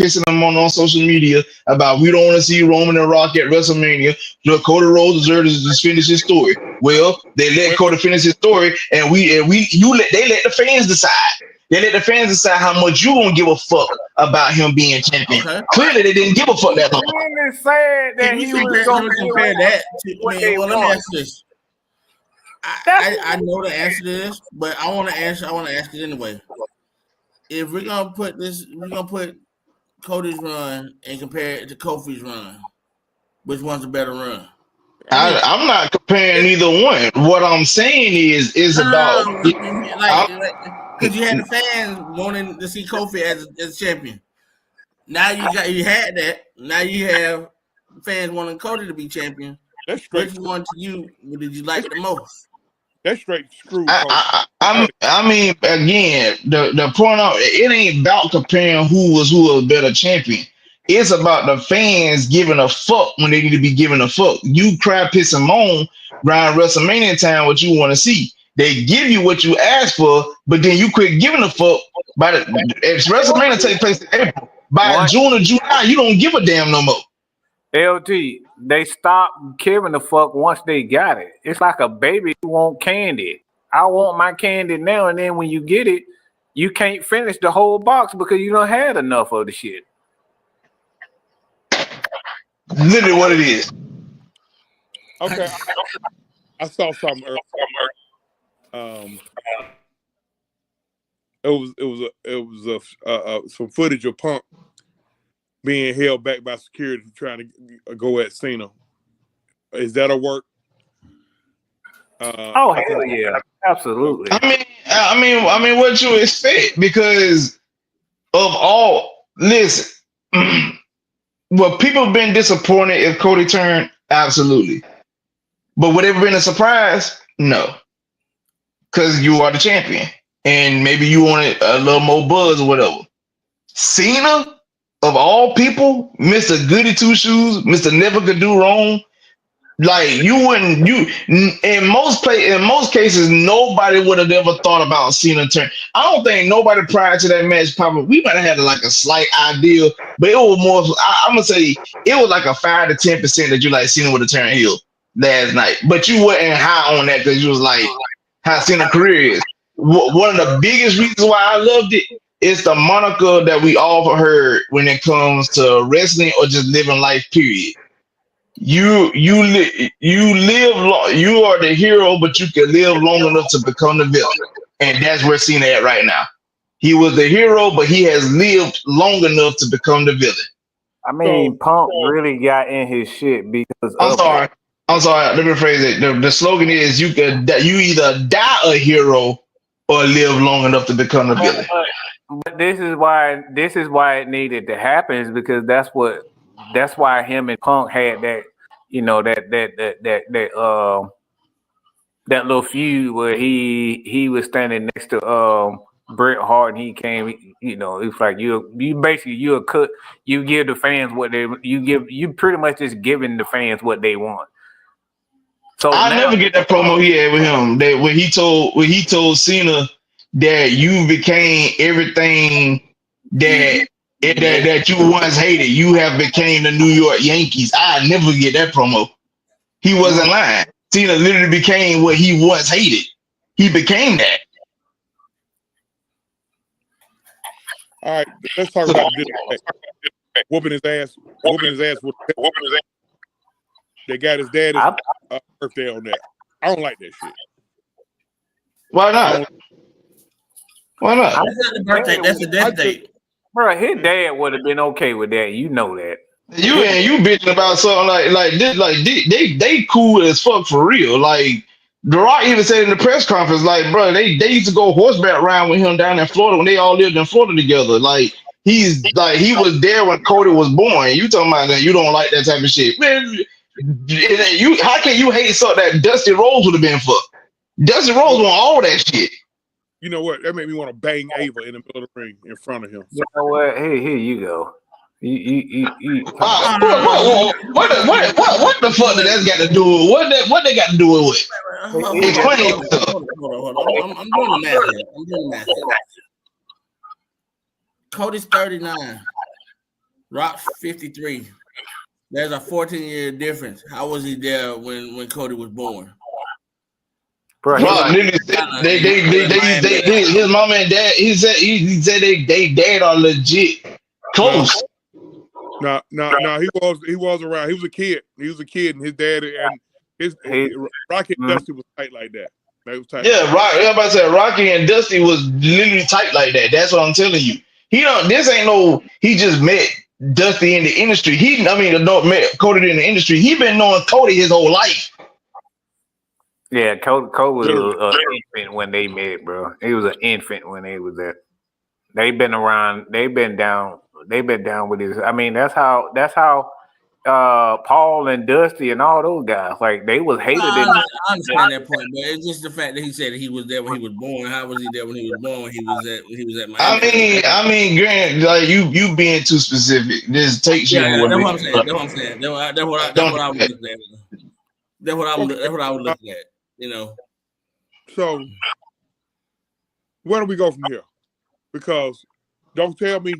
pissing them on social media about we don't want to see Roman and Rock at WrestleMania. Cody Rhodes deserves to just finish his story. Well, they let Cody finish his story, and they let the fans decide. They let the fans decide how much you gonna give a fuck about him being champion. Okay. Clearly, they didn't give a fuck that long. Really said that he was going to compare that to. Well, let me ask this. I know the answer to this, but I want to ask it anyway. If we're gonna put Cody's run and compare it to Kofi's run, which one's a better run? I'm not comparing either one. What I'm saying is about because you had the fans wanting to see Kofi as champion. Now you had that. Now you have fans wanting Cody to be champion. That's straight. Which one to you did you like the most? That's straight screw. I mean, again, the point of it ain't about comparing who was a better champion. It's about the fans giving a fuck when they need to be giving a fuck. You cry, piss, and moan around WrestleMania time what you want to see. They give you what you asked for, but then you quit giving a fuck. If WrestleMania take place in April, by June or July, you don't give a damn no more. LT, they stopped giving a fuck once they got it. It's like a baby who want candy. I want my candy now, and then when you get it, you can't finish the whole box because you don't had enough of the shit. Literally what it is. Okay, I saw something earlier. It was some footage of Punk being held back by security trying to go at Cena. Is that a work? Oh hell yeah, absolutely. I mean, what you expect because of all. Listen, well, people have been disappointed if Cody turned, absolutely. But would it have been a surprise? No, because you are the champion, and maybe you wanted a little more buzz or whatever. Cena, of all people, Mr. Goody Two Shoes, Mr. Never Could Do Wrong. Like in most cases, nobody would have ever thought about Cena turn. I don't think nobody prior to that match probably we might have had like a slight idea, but it was more. I'm gonna say it was like a 5 to 10% that you like Cena would have turned heel last night, but you wasn't high on that because you was like how Cena's career is. One of the biggest reasons why I loved it is the moniker that we all heard when it comes to wrestling or just living life. Period. You live long. You are the hero, but you can live long enough to become the villain, and that's where Cena at right now. He was the hero, but he has lived long enough to become the villain. I mean, Punk really got in his shit because. I'm sorry. Let me rephrase it. The slogan is you either die a hero or live long enough to become the villain. But this is why it needed to happen is because that's why him and Punk had that, that little feud where he was standing next to Bret Hart and he came, it's like you give the fans what you pretty much just giving the fans what they want. So I never get that promo he had with him that when he told Cena that you became everything that you once hated. You have became the New York Yankees. I never get that promo. He wasn't lying. Cena literally became what he once hated. He became that. All right, let's talk about this. Whooping his ass. They got his daddy's birthday on that. I don't like that shit. Why not? Why not? That's not the birthday. That's the death date. Bro, his dad would have been okay with that. You know that. You bitching about something like this? Like they cool as fuck for real. Like The Rock even said in the press conference, like, bro, they used to go horseback around with him down in Florida when they all lived in Florida together. Like he was there when Cody was born. You talking about that? You don't like that type of shit, man? How can you hate something that Dusty Rhodes would have been for? Dusty Rhodes want all that shit. You know what? That made me want to bang Ava in the middle of the ring in front of him. You know what? Hey, here you go. What the fuck did that got to do with what they got to do with it? Explain yourself. Hold on. I'm doing the math here. Cody's 39. Rock's 53. There's a 14-year difference. How was he there when Cody was born? Bro, Rock literally said his mom and dad. He said they dad are legit close. No, he was around. He was a kid. And his dad and his Rocky and Dusty was tight like that. They was tight. Yeah, everybody said Rocky and Dusty was literally tight like that. That's what I'm telling you. This ain't no. He just met Dusty in the industry. Met Cody in the industry. He been knowing Cody his whole life. Yeah, Cody was an infant when they met, bro. He was an infant when they was there. They've been around. They've been down with his. I mean, that's how Paul and Dusty and all those guys, like, they was hated. I understand that point, but it's just the fact that he said he was there when he was born. How was he there when he was born? When he was at Miami. I mean, Grant, like you being too specific. This takes you. Yeah, that's what I'm saying. That's what I'm saying. That's what I was looking at. That's what I was looking at. You know. So where do we go from here? Because don't tell me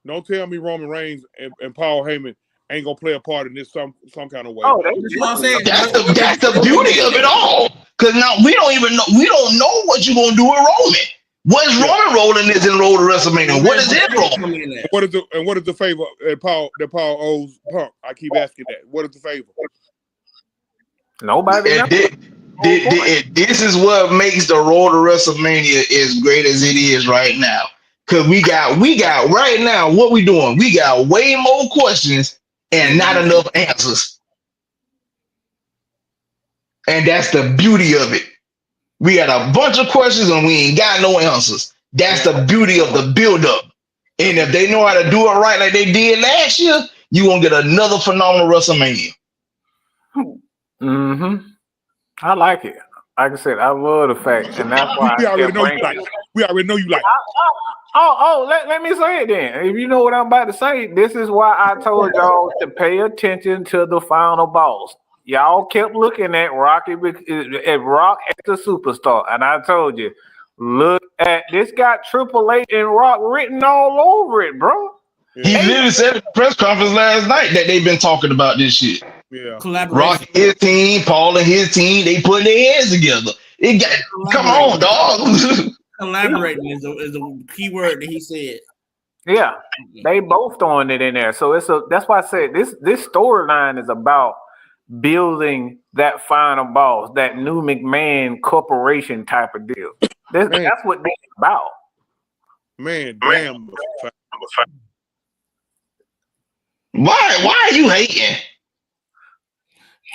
Roman Reigns and Paul Heyman ain't gonna play a part in this some kind of way. Oh, that's what I'm saying. That's the beauty of it all. Because now we don't know what you're gonna do with Roman. What's Roman rolling is in road to WrestleMania? What is it rolling? What is the favor that Paul owes Punk? I keep asking that. What is the favor? Nobody. This is what makes the road to WrestleMania as great as it is right now. Cause we got right now, what we doing? We got way more questions and not enough answers. And that's the beauty of it. We got a bunch of questions and we ain't got no answers. That's the beauty of the build-up. And if they know how to do it right like they did last year, you won't get another phenomenal WrestleMania. Mm-hmm. I like it. Like I said, I love the fact, and that's why we already know you like it. Let me say it then. If you know what I'm about to say, this is why I told y'all to pay attention to the final boss. Y'all kept looking at Rock as the superstar, and I told you, look at this. Got Triple H and Rock written all over it, bro. Yeah. He literally said at the press conference last night that they've been talking about this shit. Yeah, Rock and his team, Paul and his team, they putting their hands together. Come on, dog. Collaborating is a key word that he said. Yeah, they both throwing it in there. So that's why I said this storyline is about building that final boss, that new McMahon corporation type of deal. That's what they're about. Man, damn. Why are you hating?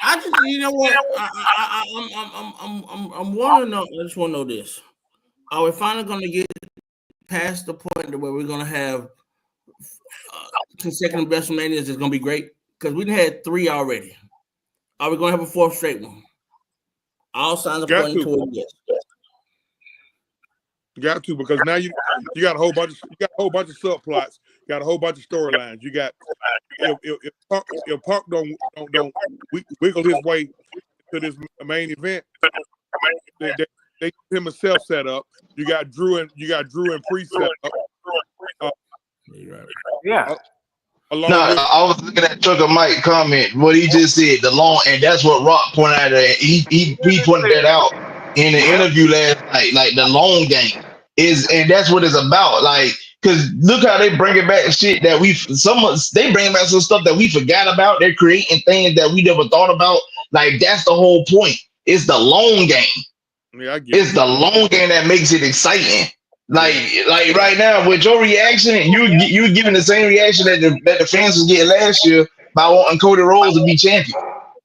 I just, you know what? I'm wanting to know. I just want to know this: are we finally going to get past the point where we're going to have consecutive WrestleManias? Is going to be great because we had 3 already. Are we going to have a 4th straight one? All signs are pointing toward yes. You got to, because now you got a whole bunch of subplots. You got a whole bunch of storylines. You got if Punk don't wiggle his way to this main event, they give him a self set up. You got Drew and Priest set up. Yeah. I was looking at Trucker Mike comment what he just said, the long, and that's what Rock pointed out. He pointed that out in the interview last night, like the long game is, and that's what it's about. Like, because look how they bring it back shit that they bring back some stuff that we forgot about. They're creating things that we never thought about. Like, that's the whole point. It's the long game. Yeah, I get it's the long game that makes it exciting. Like right now with your reaction, you giving the same reaction that the fans was getting last year by wanting Cody Rhodes to be champion.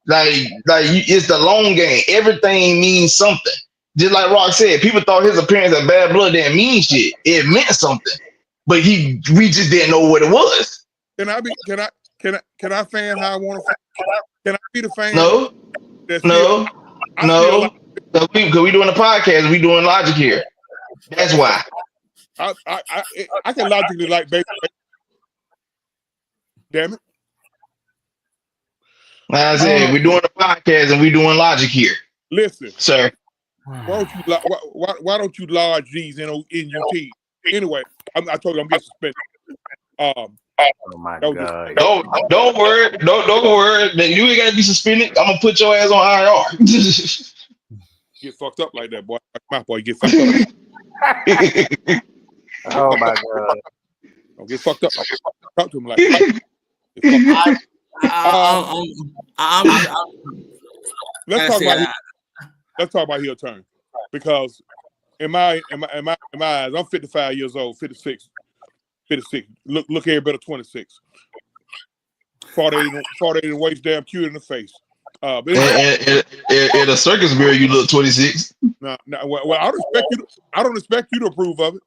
It's the long game. Everything means something. Just like Rock said, people thought his appearance at Bad Blood didn't mean shit. It meant something, but we just didn't know what it was. Can I fan how I want to? Can I be the fan? No. Because we doing a podcast, we doing logic here. That's why. I can logically like baby. Damn it. Like I said, we're doing a podcast and we're doing logic here. Listen, sir. Why don't you lodge these in your team? Anyway, I told you I'm getting suspended. Oh my That was just God. Don't worry. Don't worry. You ain't gotta be suspended. I'm gonna put your ass on IR. get fucked up like that, boy. My boy, get fucked up. Oh my God. Don't get fucked up. Talk to him like that. Get fucked up. Let's talk about heel turn, because in my eyes, I'm 55 years old, 56. Look here, better 26. 40 waist damn cute in the face. But anyway, in a circus mirror, you look 26. well, I don't expect you to approve of it.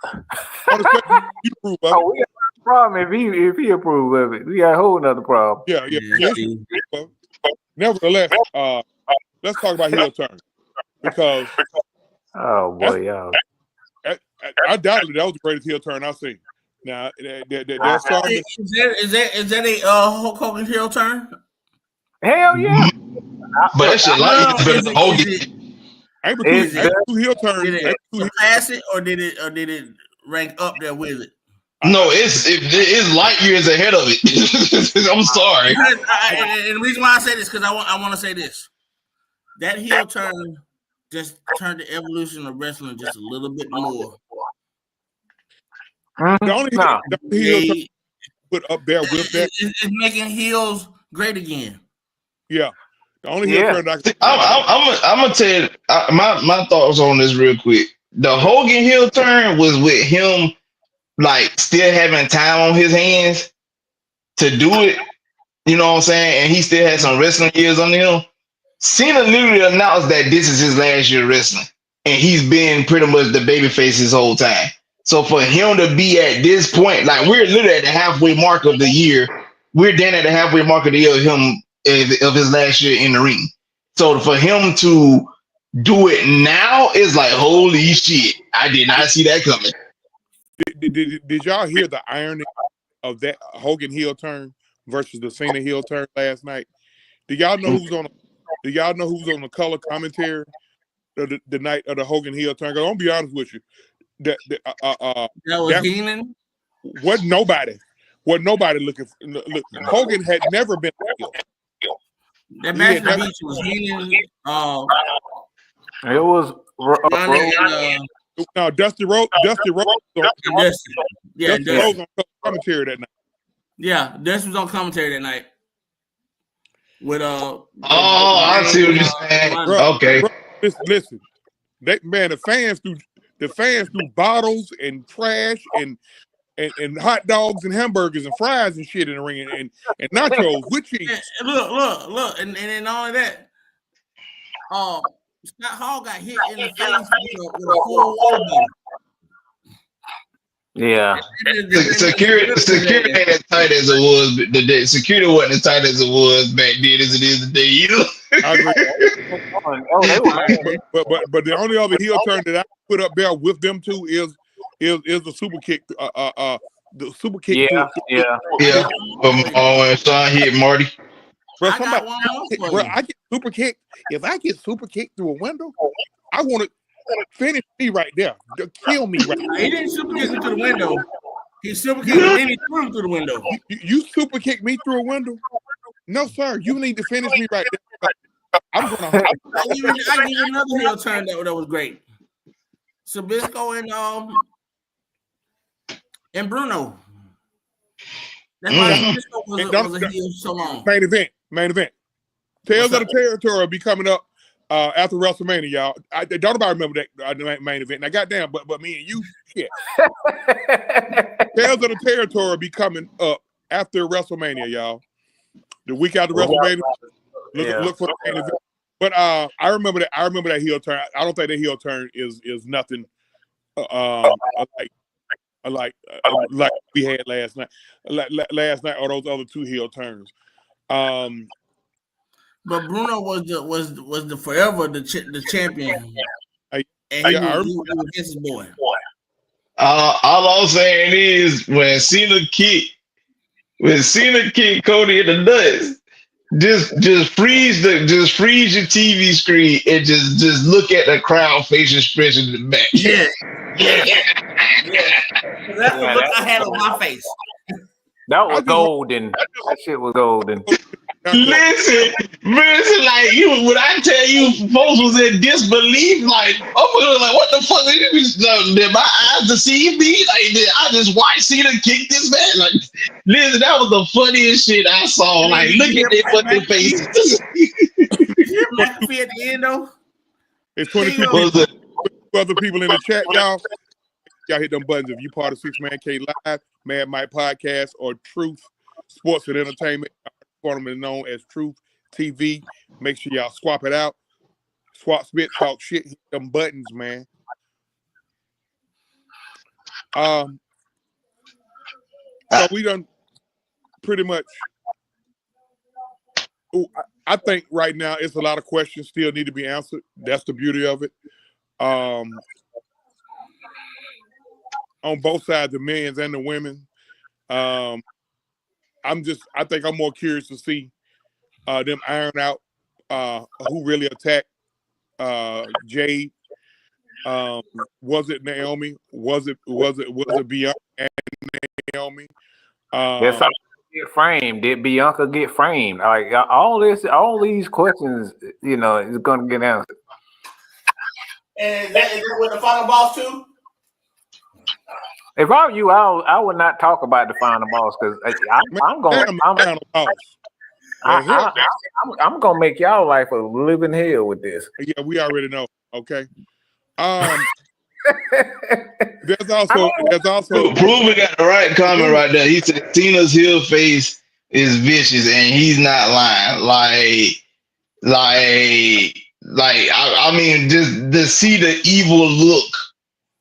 I don't expect you to approve of it. Oh, we got a problem if he approve of it. We got a whole nother problem. Yeah. Nevertheless, let's talk about heel turn, because Oh boy, y'all. I doubted that was the greatest heel turn I've seen. Now, there's some. Is that a Hulk Hogan heel turn? Hell yeah. But that shit like better than Hogan. Ain't two heel turns. Did it surpass it, or did it rank up there with it? No, it's light years ahead of it. I'm sorry. And the reason why I say this, because I want to say this. That heel turn just turned the evolution of wrestling just a little bit more. The only heel turn put up there with that. It's making heels great again. Yeah. The only heel turn I'm gonna tell you my thoughts on this real quick. The Hogan heel turn was with him like still having time on his hands to do it. You know what I'm saying? And he still had some wrestling years on him. Cena literally announced that this is his last year wrestling, and he's been pretty much the babyface his whole time. So for him to be at this point, like we're literally at the halfway mark of the year, we're then at the halfway mark of the year of him of his last year in the ring. So for him to do it now is like holy shit! I did not see that coming. Did y'all hear the irony of that Hogan heel turn versus the Cena heel turn last night? Do y'all know who's on the color commentary the night of the Hogan heel turn? 'Cause I'm gonna be honest with you, that was Heenan. Wasn't nobody looking. Look, Hogan had never been a heel. That match of the beach was Heenan. It was no, Dusty Rhodes. Dusty Rhodes on commentary that night. Yeah, Dusty was on commentary that night. With I see what you're saying. Okay. Bro, listen. The fans threw bottles and trash and hot dogs and hamburgers and fries and shit in the ring and nachos with cheese. Look, and then all of that. Scott Hall got hit in the face with a full water bottle. Yeah. Security ain't as tight as it was. The security wasn't as tight as it was back then as it is today either. I agree. But the only other heel turn that I put up there with them two is the super kick. The super kick. Yeah. And Sean hit Marty. Bro, I get super kicked. If I get super kicked through a window, I want to finish me right there. Kill me right there. He didn't super kick me through the window. He super kicked me and he threw him through the window. You super kick me through a window? No, sir. You need to finish me right there. I'm gonna. I give you another heel turn that was great. Sabisco and Bruno. That's why Sabisco was a heel so long. Main event. Tales of the Territory will be coming up after WrestleMania, y'all. Don't nobody remember that main event. Now, goddamn, but me and you, shit. Tales of the Territory will be coming up after WrestleMania, y'all. The week after WrestleMania, look for the main event. But I remember that heel turn. I don't think that heel turn is nothing like we had last night. Last night, or those other two heel turns. But Bruno was the forever the champion, and he was his boy. All I'm saying is when Cena kicked Cody in the nuts, just freeze your TV screen and just look at the crowd face expression in the back. Yeah. That's the look I had on my face. That was golden. That shit was golden. Listen, like you, when I tell you, folks was in disbelief, like, oh, like, what the fuck? Did my eyes deceive me? Like, did I just watch Cena kick this man? Like, listen, that was the funniest shit I saw. Like, look at their fucking faces. You McAfee at the end though. It's 22 other people in the chat, y'all. Y'all hit them buttons if you part of 6 Man K Live, Mad Mike Podcast, or Truth Sports and Entertainment, formerly known as Truth TV. Make sure y'all swap it out. Swap, spit, talk shit. Hit them buttons, man. So we done pretty much. I think right now it's a lot of questions still need to be answered. That's the beauty of it. On both sides, the men's and the women. I think I'm more curious to see them iron out who really attacked Jade. Was it Naomi? Was it Bianca and Naomi? Did somebody get framed? Did Bianca get framed? Like all these questions, you know, is gonna get answered. And is that with the final boss too? If I were you, I would not talk about the final boss because I'm gonna make y'all life a living hell with this. Yeah, we already know. Okay. There's also Proven got the right comment right there. He said Cena's heel face is vicious and he's not lying. I mean, just to see the evil look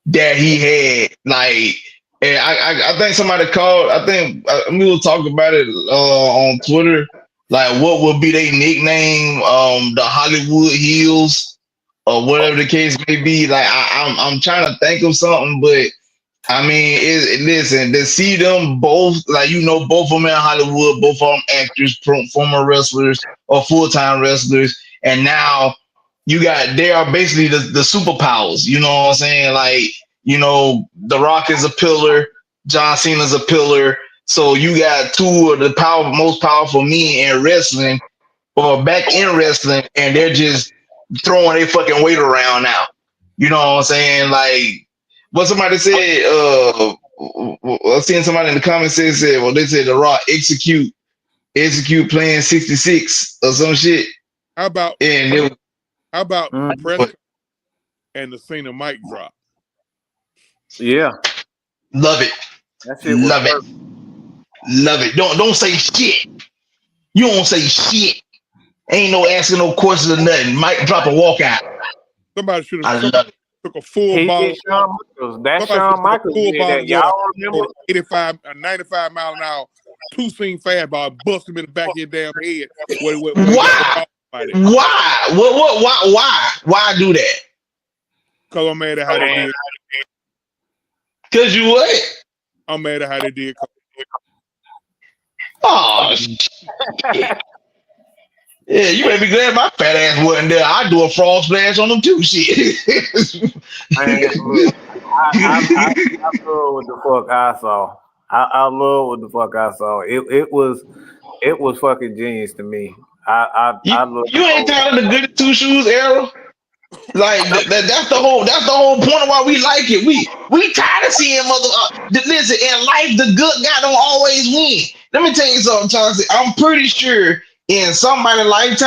that he had, like, and I think somebody called. I think we will talk about it on Twitter. Like, what would be their nickname? The Hollywood Heels, or whatever the case may be. Like, I'm trying to think of something, but I mean, listen, to see them both, like, you know, both of them in Hollywood, both of them actors, former wrestlers or full-time wrestlers, and now they are basically the superpowers. You know what I'm saying? Like, you know, The Rock is a pillar, John Cena's a pillar. So you got two of the most powerful men in wrestling, or back in wrestling, and they're just throwing their fucking weight around now. You know what I'm saying? Like, what somebody said, I seen somebody in the comments said, well, they said The Rock execute playing 66 or some shit. How about the press and the Cena mic drop? Yeah. Love it. Love it. Love it. Don't say shit. You don't say shit. Ain't no asking no questions or nothing. Mic drop and walk out. Somebody should have took a full ball. That's Shawn Michaels. Y'all remember 95 mile an hour, two-seam fastball, bust him in the back of your damn head. Why? Why do that? Because I'm mad at how they did. Because you what? I'm mad at how they did. Oh, shit. Yeah, you may be glad my fat ass wasn't there. I'd do a frog splash on them too. Shit. I love what the fuck I saw. I love what the fuck I saw. It was fucking genius to me. You ain't tired of the good two shoes era? Like that's the whole point of why we like it. We tired of seeing listen, in life the good guy don't always win. Let me tell you something, Chauncey. I'm pretty sure in somebody's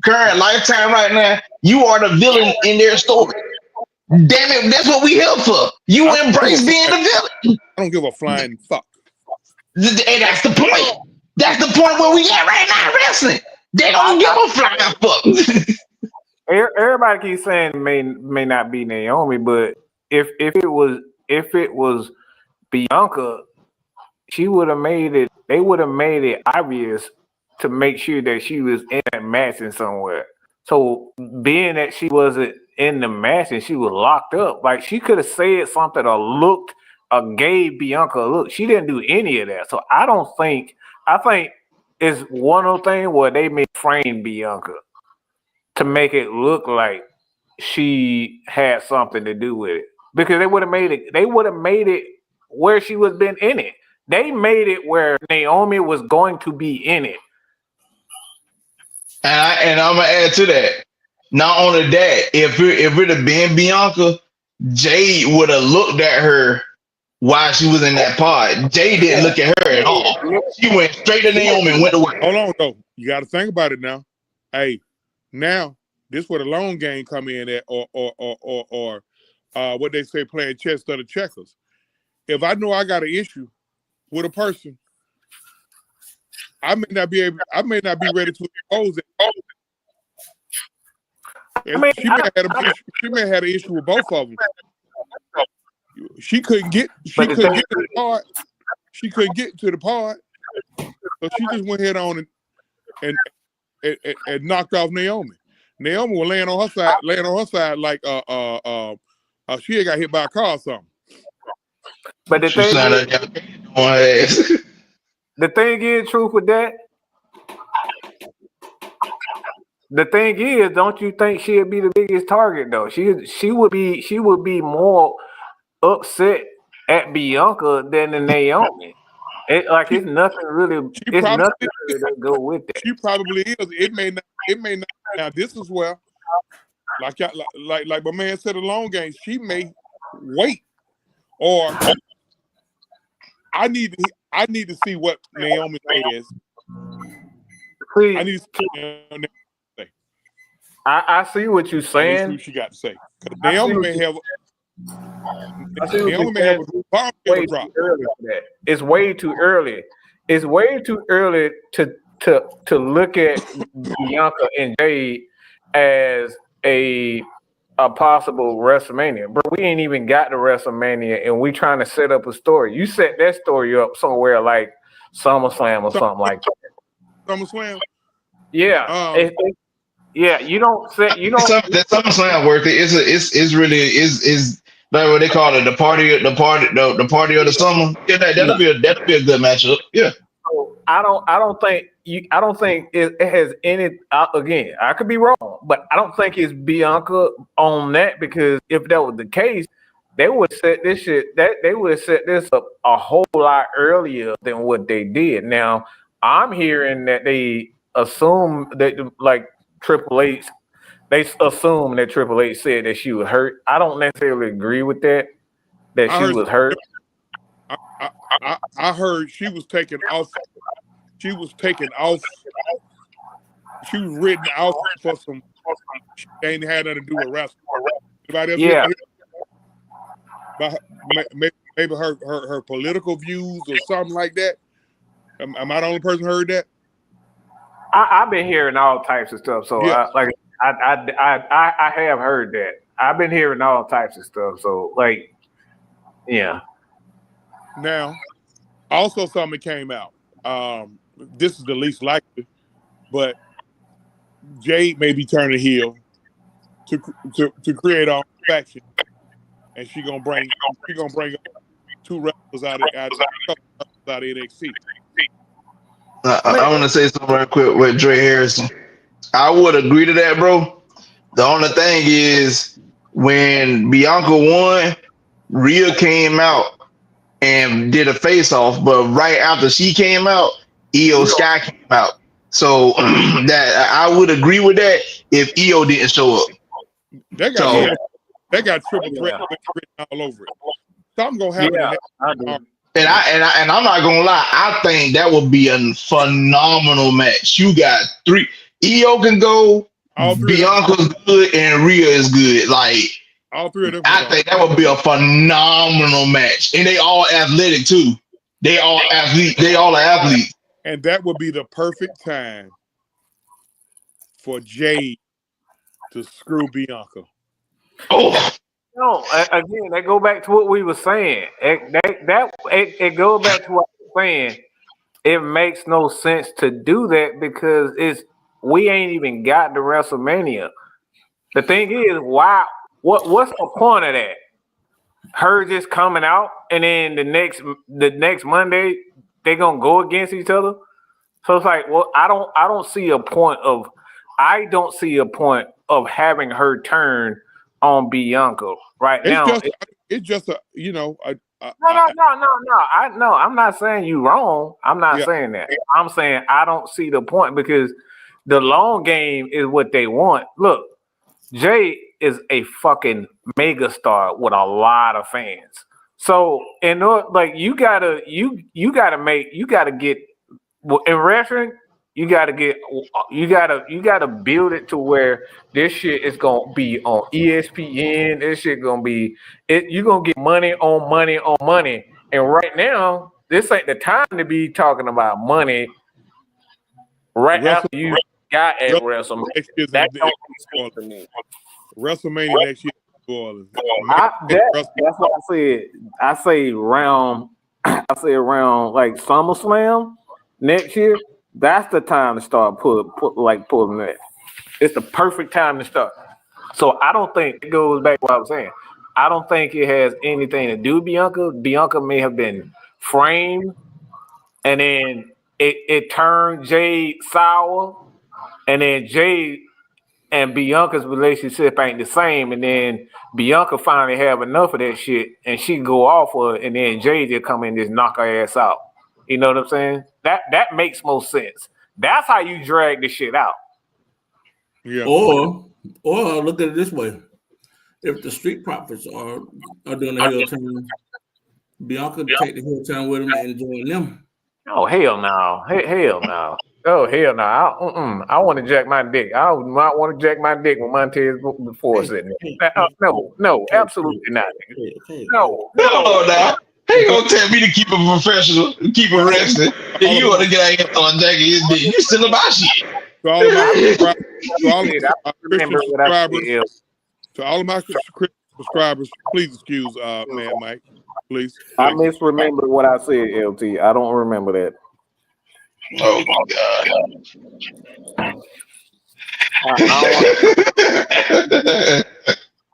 current lifetime right now, you are the villain in their story. Damn it, that's what we here for. You embrace being the villain. I don't give a flying fuck. And that's the point. That's the point where we at right now in wrestling. They don't give a flying fuck. Everybody keeps saying it may not be Naomi, but if it was Bianca, she would have made it. They would have made it obvious to make sure that she was in that match in somewhere. So being that she wasn't in the match and she was locked up, like she could have said something or looked or gave Bianca a look. She didn't do any of that. So I think it's one of those things where they may frame Bianca to make it look like she had something to do with it, because they would have made it where she was been in it. They made it where Naomi was going to be in it. And I'm gonna add to that. Not only that, if it had been Bianca, Jade would have looked at her while she was in that pod. Jade didn't look at her at all. She went straight to Naomi and went to work. Hold on, though. You got to think about it now. Hey, now this where the long game come in at, or what they say, playing chess instead of checkers. If I know I got an issue with a person, I may not be ready to expose it. She may have had an issue with both of them. She couldn't get to the part. She couldn't get to the part, so she just went head on and knocked off Naomi. Naomi was laying on her side like she had got hit by a car or something. But the thing is, truth with that. The thing is, don't you think she'd be the biggest target though? She would be more upset at Bianca than the Naomi. It's nothing really. It's nothing really that go with that. She probably is. It may not. Now this is where, like my man said, a long game. She may wait, or I need to see what Naomi says. Please. I need to see what Naomi say. I see what you're saying. See what she got to say. Because Naomi may have. Naomi may have a bomb drop. It's way too early. It's way too early to look at Bianca and Jade as a possible WrestleMania. Bro, we ain't even got the WrestleMania and we trying to set up a story. You set that story up somewhere like SummerSlam or something like that. SummerSlam? Yeah. Yeah, you don't set that SummerSlam worth it. It's really like what they call it, the party of the summer. Yeah, that'll be a good matchup. Yeah. So I don't think it has any. Again, I could be wrong, but I don't think it's Bianca on that, because if that was the case, they would set this up a whole lot earlier than what they did. Now I'm hearing that they assume that like Triple H. They assume that Triple H said that she was hurt. I don't necessarily agree with that. She was hurt. I heard she was taken off. She was taken off. She was written off for some. She ain't had nothing to do with wrestling. Anybody else? Yeah. Maybe her political views or something like that. Am I the only person who heard that? I've been hearing all types of stuff. So yeah. I have heard that. I've been hearing all types of stuff. So yeah. Now, also something came out. This is the least likely, but Jade may be turning heel to create our faction, and she gonna bring two wrestlers out of NXT. I want to say something right quick with Dre Harrison. I would agree to that, bro. The only thing is when Bianca won, Rhea came out and did a face-off, but right after she came out, Io Sky came out. So that I would agree with that if Io didn't show up. They got triple threat written all over it. Something gonna happen. And I'm not gonna lie, I think that would be a phenomenal match. You got three. Io can go, Bianca's good, and Rhea is good. Like all three of them. I think that would be a phenomenal match. And they all athletic too. They all are athletes. And that would be the perfect time for Jade to screw Bianca. Oh. No, again, that go back to what we were saying. It goes back to what we were saying. It makes no sense to do that because we ain't even got the WrestleMania. The thing is, what's the point of that? Her just coming out and then the next Monday they're gonna go against each other. So it's like, well, I don't see a point of having her turn on Bianca right now. It's just a No. I'm not saying you wrong. I'm not saying that. I'm saying I don't see the point because the long game is what they want. Look, Jay is a fucking mega star with a lot of fans. So in order, like you gotta get in wrestling. You gotta build it to where this shit is gonna be on ESPN. This shit gonna be it. You're gonna get money on money on money. And right now, this ain't the time to be talking about money. Right after you got at WrestleMania, that don't make sense to me. WrestleMania next year in New Orleans. That's what I said. I say around like SummerSlam next year. That's the time to start pulling that. It's the perfect time to start. So I don't think it goes back to what I was saying. I don't think it has anything to do with Bianca. Bianca may have been framed, and then it turned Jade sour, and then Jade and Bianca's relationship ain't the same, and then Bianca finally have enough of that shit, and she go off of it, and then Jade just come in and just knock her ass out. You know what I'm saying? That makes most sense. That's how you drag the shit out. Yeah. Or look at it this way: if the Street Profits are doing the heel turn, Bianca take the heel turn with them and join them. Oh hell no! Hell no! Oh hell no! I want to jack my dick. I would not want to jack my dick with Montez before sitting there. No, absolutely not. No. He gonna tell me to keep it professional, keep it wrestling. Then you want to get out here on jacking his dick. You still about shit. To all of my Christian subscribers, please excuse man Mike. Please. I misremembered what I said, LT. I don't remember that. Oh my God.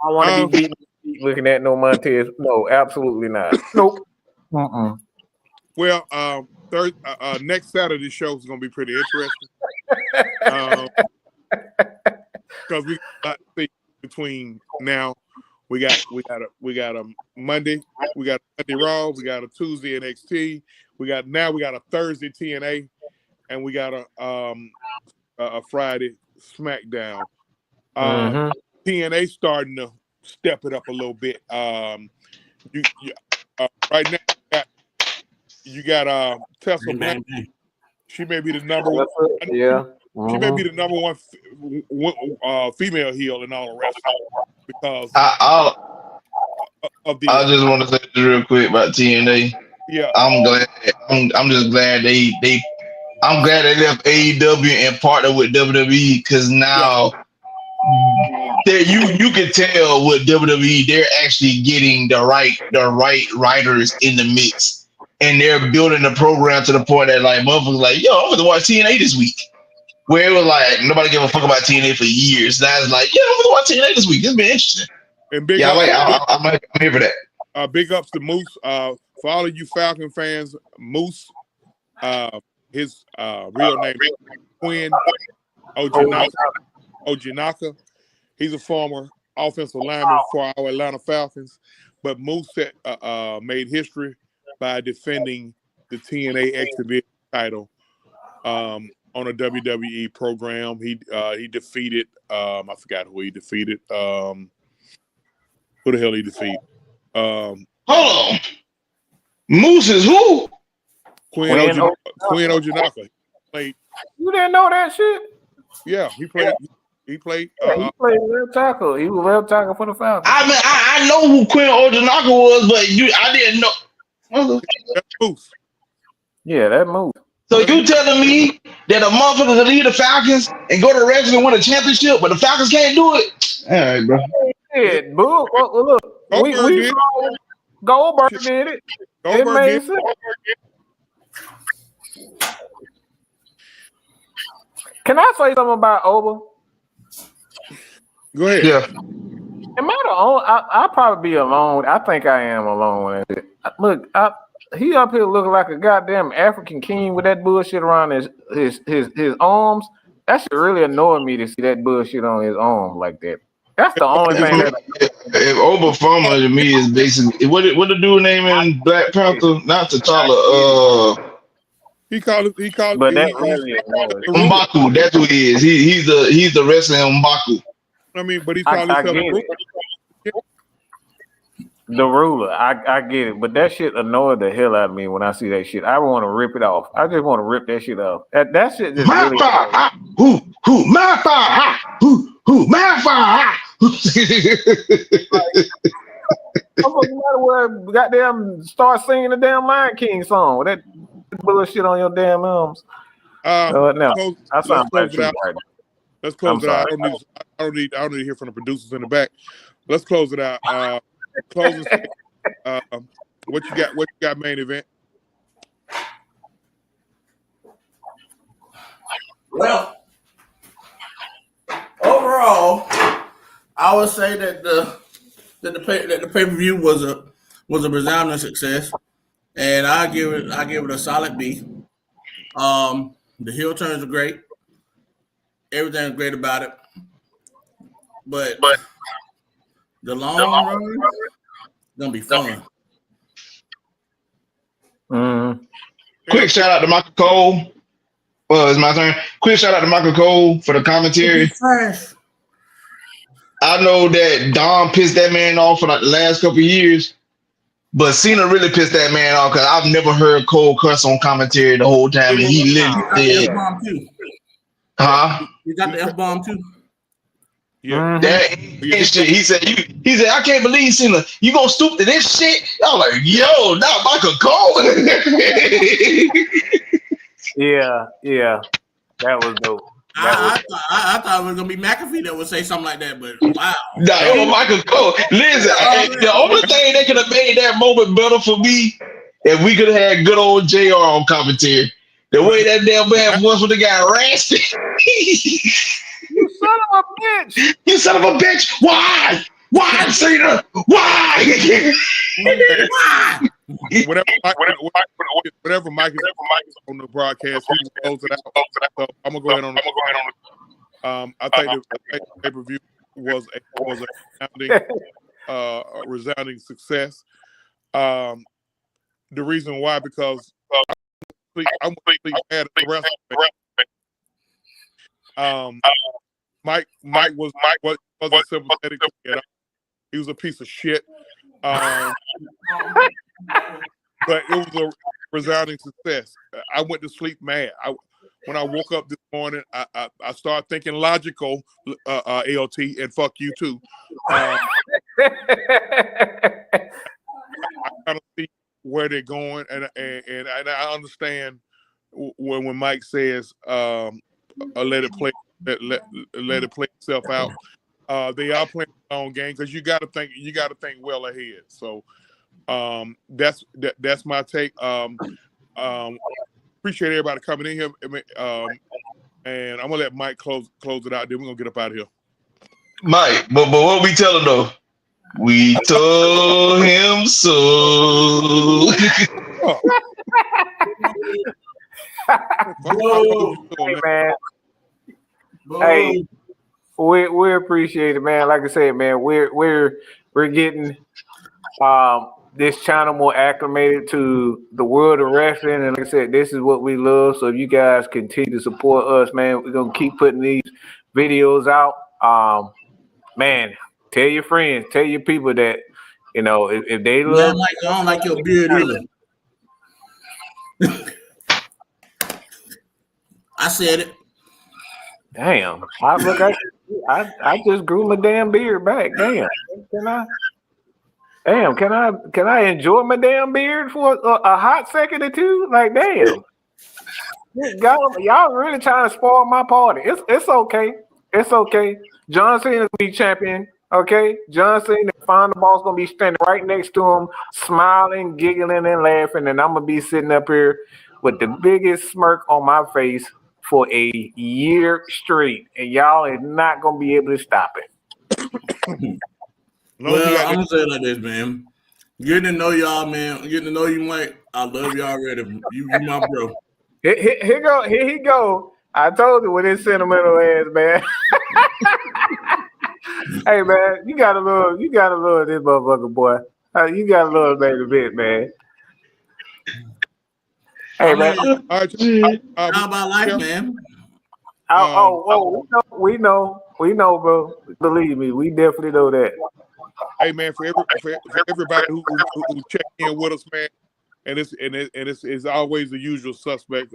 I want to be beating looking at no Montez. No, absolutely not. Nope. Well, next Saturday show is going to be pretty interesting. Because we see between now, we got a Monday, we got a Monday Raw, we got a Tuesday NXT, we got a Thursday TNA, and we got a Friday SmackDown. TNA starting to step it up a little bit. Right now you got Tessa Blanchard. She may be the number one. Yeah. She may be the number one female heel in all the wrestling because of the. I just want to say this real quick about TNA. Yeah, I'm glad. I'm just glad I'm glad they left AEW and partnered with WWE because now you can tell with WWE they're actually getting the right writers in the mix, and they're building the program to the point that like motherfuckers like, yo, I'm gonna watch TNA this week. Where it was like nobody gave a fuck about TNA for years. Now it's like, yeah, I'm gonna watch TNA this week. It's been interesting. And I'm here for that. Big ups to Moose. For all of you Falcon fans, Moose, his real name is Quinn Ojinaka. He's a former offensive lineman for our Atlanta Falcons. But Moose made history by defending the TNA X Division title on a WWE program. He defeated I forgot who he defeated. Who the hell he defeated? Hold on. Moose is who? Quinn Ojinaka. Played. You didn't know that shit? Yeah, he played. He played left tackle. He was left tackle for the Falcons. I mean, I know who Quinn Ojinaka was, but I didn't know. That's Moose. Yeah, that Moose. So you telling me that a motherfucker can lead the Falcons and go to the Redskins and win a championship, but the Falcons can't do it? All right, bro. Yeah, boo. Look, Goldberg did it. It made sense. Can I say something about Oba? Go ahead. Yeah. Am I the only? I'll probably be alone. I think I am alone. Look, he up here looking like a goddamn African king with that bullshit around his arms. That should really annoy me to see that bullshit on his arm like that. That's the only thing that If Obama to me is basically what the dude name in Black Panther? Not T'Challa. but that He's really annoys. the ruler. M'Baku. That's who he is. He's the wrestling M'Baku. I mean, but he's I calling himself get the ruler. it. The ruler, I get it, but that shit annoyed the hell out of me when I see that shit. I want to rip it off. I just want to rip that shit off. That shit just My really. fire, ha, who, my fire, ha, who, my fire, ha. Motherfucker might as well goddamn start singing the damn Lion King song with that bullshit on your damn arms. No, I sound like it out. right now. Let's close it out. I don't need to hear from the producers in the back. Let's close it out. Closing. What you got? What you got? Main event. Well, overall, I would say that the pay-per-view was a resounding success, and I give it a solid B. The heel turns are great. Everything's great about it, but the long run is gonna be fun. Quick shout out to Michael Cole. Well, it's my turn. Quick shout out to Michael Cole for the commentary. I know that Dom pissed that man off for like the last couple of years, but Cena really pissed that man off because I've never heard Cole cuss on commentary the whole time, and he literally did. Huh? You got the F-bomb too. Yeah. That shit. He said, I can't believe Cena, you gonna stoop to this shit? I was like, yo, not Michael Cole. Yeah. That was dope. I thought it was gonna be McAfee that would say something like that, but wow. No, it was Michael Cole. Listen, the only thing that could have made that moment better for me if we could have had good old JR on commentary. The way that damn man was when the guy raspy. You son of a bitch! You son of a bitch! Why? Why, Cena? Why? Whatever Mike is on the broadcast, he will close it out. So I'm gonna go ahead on. I think the pay-per-view was a resounding success. The reason why, because I'm completely mad at the wrestling. Mike wasn't sympathetic to me at all. He was a piece of shit. But it was a resounding success. I went to sleep mad. When I woke up this morning, I started thinking logical, ALT, and fuck you too. I kind of see where they're going, and I understand when Mike says let it play itself out. They are playing their own game because you got to think well ahead. So that's my take. Appreciate everybody coming in here, and I'm gonna let Mike close it out. Then we're gonna get up out of here. Mike, but what we tell him though? We told him so. Hey, man. Hey, we appreciate it, man. Like I said, man, we're getting this channel more acclimated to the world of wrestling, and like I said, this is what we love. So if you guys continue to support us, man, we're gonna keep putting these videos out. Man, tell your friends, tell your people that if they love. I don't like your beard either. I said it. Damn! I just grew my damn beard back. Damn! Can I enjoy my damn beard for a hot second or two? Like, damn! Y'all really trying to spoil my party. It's okay. It's okay. John Cena's gonna be champion. Okay, John Cena, Final Boss gonna be standing right next to him, smiling, giggling, and laughing, and I'm gonna be sitting up here with the biggest smirk on my face for a year straight, and y'all is not gonna be able to stop it. Well, I'm gonna say it like this, man. Getting to know y'all, man. Getting to know you, Mike. I love you already. You my bro. Here he go. I told you with his sentimental ass, man. Hey man, you gotta love this motherfucker, boy. You gotta love main event, man. Hey I man. mean, All right, Shit. how about life, man? We know, bro. Believe me, we definitely know that. hey man, for everybody who check in with us, man, and it's always the usual suspect.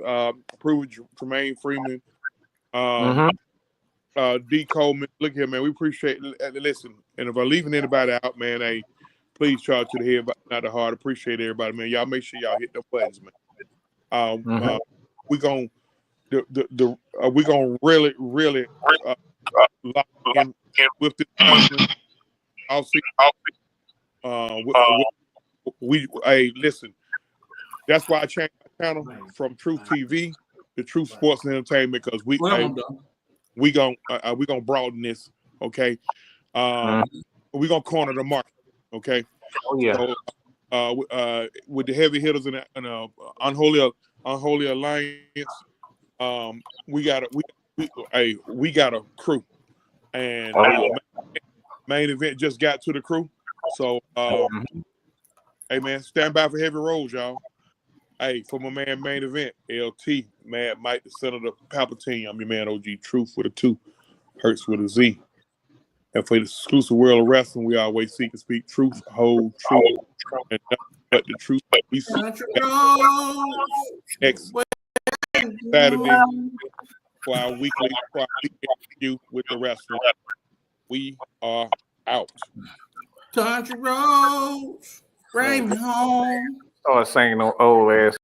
Proved Tremaine Freeman, Mm-hmm. D Coleman. Look here, man. We appreciate. Listen, and if I'm leaving anybody out, man, hey, please charge to the head, but not the heart. Appreciate everybody, man. Y'all make sure y'all hit them buttons, man. We gonna we gonna really lock in with this tournament. I'll see. Hey, listen. That's why I changed my channel from Truth TV to Truth Sports and Entertainment, because we gonna broaden this. Okay, we gonna corner the market. Okay. Oh yeah. So with the heavy hitters in an unholy alliance, we got a crew, and main event just got to the crew. So hey man, stand by for heavy rolls, y'all. Hey, for my man main event, LT, Mad Mike, the Senator Palpatine. I'm your man OG Truth with a 2, Hurts with a Z. And for the exclusive world of wrestling, we always seek to speak truth, whole truth, and nothing but the truth. We see next Saturday for our weekly interview with the wrestler. We are out. Country roads, bring me home. Start singing on old ass